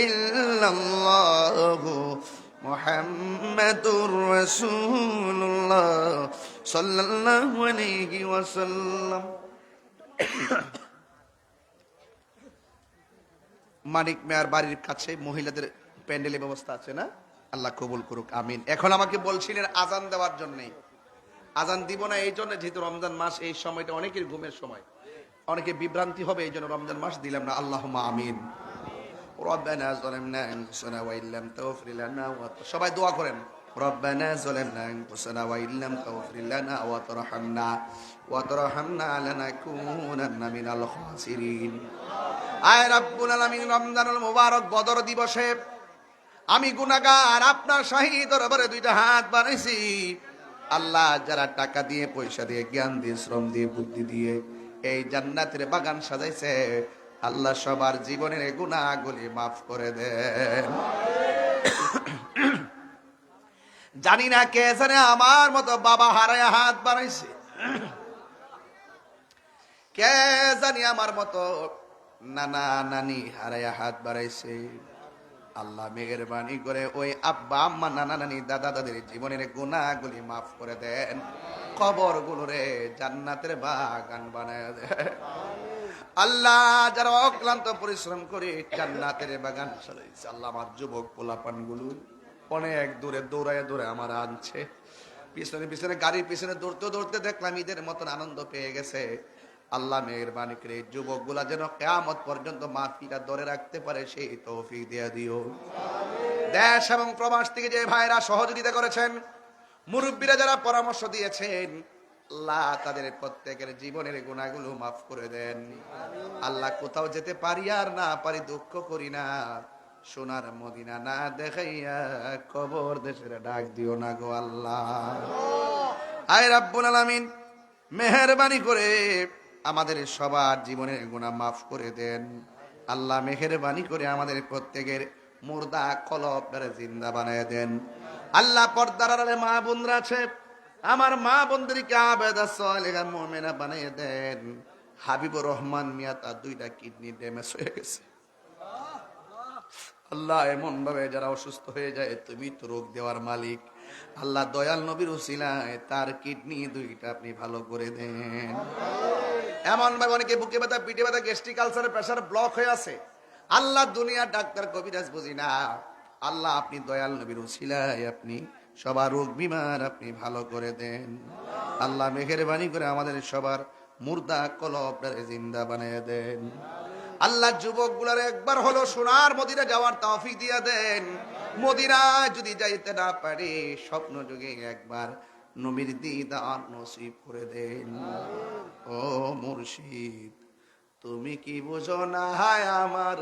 ইল্লাল্লাহু মুহাম্মাদুর রাসূলুল্লাহ সাল্লাল্লাহু আলাইহি ওয়াসাল্লাম। মানিক মেয়ার বাড়ির কাছে মহিলাদের প্যান্ডেলের ব্যবস্থা আছে না? আল্লাহ কবুল করুক, আমিন। এখন আমাকে বলছিলেন আজান দেওয়ার জন্য। আজান দিব না এই জন্য যেহেতু রমজান মাস, এই সময়টা অনেকের ঘুমের সময়, অনেকে বিভ্রান্তি হবে, এই জন্য রমজান মাস দিলাম না। আল্লাহুম্মা আমিন। রব্বানা যালামনা আনফুসানা ওয়া ইল্লাম তাগফির লানা সবাই দোয়া করেন। রব্বানা যালামনা আনফুসানা ওয়া ইল্লাম তাগফির লানা ওয়া তারহামনা লানাকুনান্না মিনাল খাসিরিন। আয় রাব্বুল আলামিন, রমজানুল মুবারক বদর দিবসে আমি গুনাহগার আপনার শাহী দরবারে দুইটা হাত বাড়াইছি। আল্লাহ, যারা টাকা দিয়ে, পয়সা দিয়ে, জ্ঞান দিয়ে, শ্রম দিয়ে, বুদ্ধি দিয়ে এই জান্নাতের বাগান সাজাইছে, আল্লাহ সবার জীবনের গুনাহগুলি মাফ করে দেন। জানি না কে জানে আমার মতো বাবা হারায়া হাত বাড়াইছে, কে জানি আমার মতো নানা নানি হারায়া হাত বাড়াইছে। আল্লাহ মেহেরবানি করে ওই আব্বা আম্মা নানা নানি দাদা দাদির জীবনের গুনাহগুলি মাফ করে দেন, কবর গুলোরে জান্নাতের বাগান বানায় দেন। আল্লাহ, যারা অক্লান্ত পরিশ্রম করে জান্নাতের বাগান সাজাইছে, আল্লাহ আমার যুবক পোলাপান গুলো অনেক দূরে দৌড়ায় দৌড়ে আমার আনছে, পিছনে পিছনে গাড়ির পিছনে দৌড়তে দৌড়তে দেখলাম ঈদের মতন আনন্দ পেয়ে গেছে। আল্লাহ মেহেরবানি করে যুবক গুলা যেন কিয়ামত পর্যন্ত মাহফিলটা ধরে রাখতে পারে, সেই তৌফিক দিয়ে দিও। দেশ এবং প্রবাস থেকে যে ভাইরা সহযোগিতা করেছেন, মুরব্বীরা যারা পরামর্শ দিয়েছেন, আল্লাহ তাদের প্রত্যেকের জীবনের গুনাহগুলো মাফ করে দেন। আল্লাহ, কোথাও যেতে পারি আর না পারি দুঃখ করি না, সোনার মদিনা না দেখাইয়া কবর দেশের ডাক দিও না গো আল্লাহ। আয় রাব্বুল আলামিন, মেহেরবানি করে আমাদের সবার জীবনের গুনাহ মাফ করে দেন। আল্লাহ মেহেরবানি করে আমাদের প্রত্যেকের মুর্দা কলব জিন্দা বানায় দেন। আল্লাহ, পর্দার আড়ালে মা বোনরা আছে, আমার মা বোনদেরকে আবেদা সালেহা মুমিনা বানিয়ে দেন। হাবিবুর রহমান মিয়া তার 2টা কিডনি ড্যামেজ হয়ে গেছে। আল্লাহ, এমন ভাবে যারা অসুস্থ হয়ে যায়, তুমি তো রোগ দেওয়ার মালিক। আল্লাহ, দয়াল নবীর উসিলায় তার কিডনি 2টা আপনি ভালো করে দেন। এমন ভাবে অনেকে বুকে ব্যথা, পিঠে ব্যথা, গ্যাস্ট্রিক আলসার, প্রেসার ব্লক হয়ে আছে। আল্লাহ, দুনিয়া ডাক্তার কবিরাজ বুঝি না, আল্লাহ আপনি দয়াল নবীর উসিলায় আপনি সবার রোগ বিমার আপনি ভালো করে দেন। আল্লাহ মেহেরবানি করে আমাদের সবার মুর্দা কলবটারে জিন্দা বানিয়ে দেন। আল্লাহ যুবকগুলার একবার হলো সোনার মদিনা যাওয়ার তৌফিক দিয়া দেন। মদিনায় যদি যাইতে না পারি স্বপ্ন যুগে একবার নবীর দিদার নসিব করে দেন। ও মুর্শিদ তুমি কি বুঝো না হায় আমার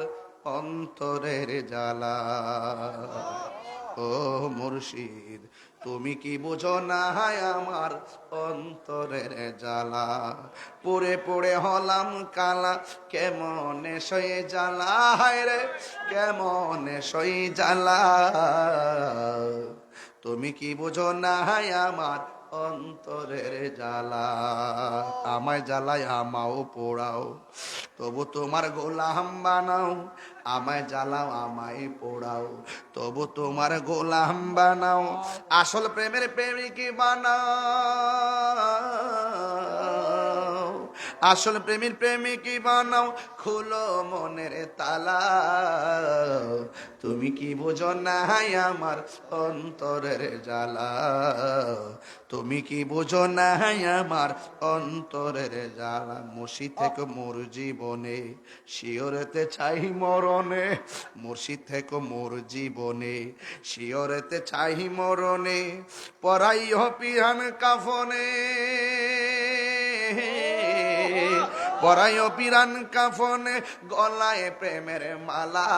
অন্তরের জ্বালা। ও মুর্শিদ তুমি কি বুঝো না হায় আমার অন্তরের জ্বালা। পড়ে পড়ে হলাম কালা কেমনে সয়ে জ্বালা, হায় রে কেমনে সই জ্বালা। তুমি কি বুঝো না হায় আমার অন্তরের জ্বালা। আমায় জ্বালায় আমাও পোড়াও, তবু তোমার গোলাম বানাও। আমায় জ্বালাও আমায় পোড়াও, তবু তোমার গোলাম বানাও। আসল প্রেমের প্রেমিকি বানাও, আসল প্রেমের প্রেমিকি বানাও। খুলো মনের তালা, তুমি কি বোঝো না আমার অন্তরের জ্বালা। তুমি কি বোঝো না আমার অন্তরের জ্বালা। মুর্শিদ থেকে মোর জীবনে শিওরেতে চাই মরণে, মুর্শিদ থেকে মোর জীবনে শিওরেতে চাই মরণে। পরাই হপিহান কাফনে, পরাইও পিরান কাফনে, গলায় প্রেমের মালা।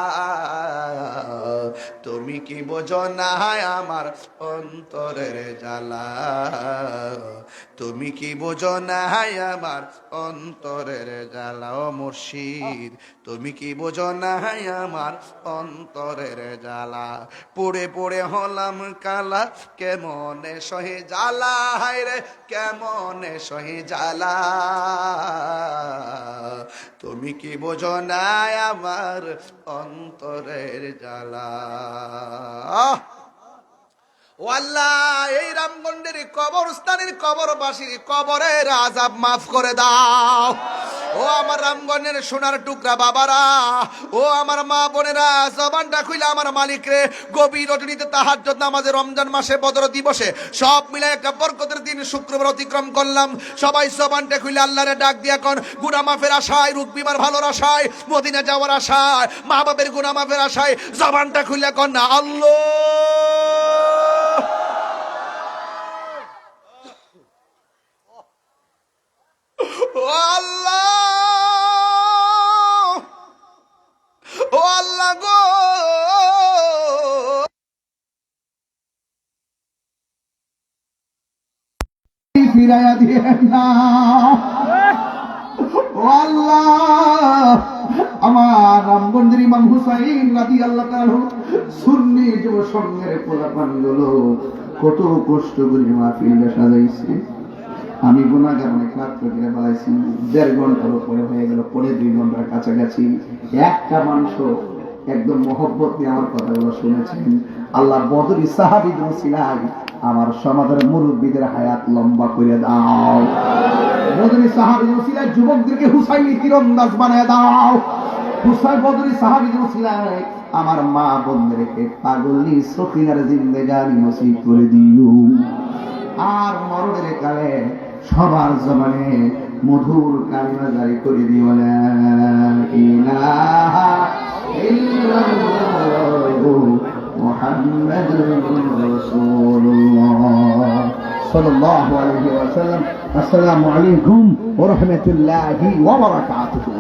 তুমি কি বোঝো না আমার অন্তরের জ্বালা। তুমি কি বোঝো না আমার অন্তরের জ্বালা। ও মুর্শিদ তুমি কি বোঝো না আমার অন্তরের জ্বালা। পড়ে পড়ে হলাম কালা কেমনে সহে জ্বালা, হায় রে কেমনে সহে জ্বালা। তুমি কি বোঝো না আমার অন্তরের জ্বালা। ও আল্লাহ এই রামগঞ্জের কবরস্থানের কবরবাসীর কবরের আযাব মাফ করে দাও। ও আমার রামগঞ্জের সোনার টুকরা বাবারা, ও আমার মা বোনেরা, জবানটা খুইলা আমার মালিক রে গভীর রজনীতে তাহাজ্জুদ নামাজে রমজান মাসে বদর দিবসে সব মিলে একটা বরকতের দিন শুক্রবার অতিক্রম করলাম। সবাই জবানটা খুইলে আল্লাহরে ডাক দিয়া কোন গুনাহ মাফের আশায়, রোগ বিমার ভালোর আশায়, মদিনা যাওয়ার আশায়, মা বাবার গুনাহ মাফের আশায় জবানটা খুইলা কোন না আল্লাহ। ও আল্লাহ, ও আল্লাহ গো, ফিরাইয়া দিয়েন না। ও আল্লাহ আমার রামগঞ্জের ইমাম হুসাইন রাদিয়াল্লাহু তাআলা সুন্নি যুব সংঘের পোলাপানগুলো কত কষ্ট করে মাহফিলটা সাজাইছে। আমি গুনাহগার অনেক রাত করে বেলাইছি, 1.5 ঘন্টার উপরে হয়ে গেল, পরে 2 ঘন্টার কাছাকাছি। একটা মানুষ একদম মহব্বত নিয়ে আমার কথাগুলো শুনেছেন। আল্লাহ বদরি সাহাবীদের উসিলায় আমার সমাজের মুরব্বীদের হায়াত লম্বা করে দাও। বদরি সাহাবীদের উসিলায় যুবকদেরকে হুসাইনি তীরন্দাজ বানিয়ে দাও। হুসাইন বদরি সাহাবীদের উসিলায় আমার মা বোনদেরকে পাগলি সখিনার জিন্দেগানি নসিব করে দিও। আর মরণের কালে সবার জমানে মধুর কালিমা জারি করে দিও। লা ইলাহা ইল্লাল্লাহু মুহাম্মাদুর রাসূলুল্লাহ সাল্লাল্লাহু আলাইহি ওয়াসাল্লাম। আসসালামু আলাইকুম ওয়া রাহমাতুল্লাহি ওয়া বারাকাতুহু।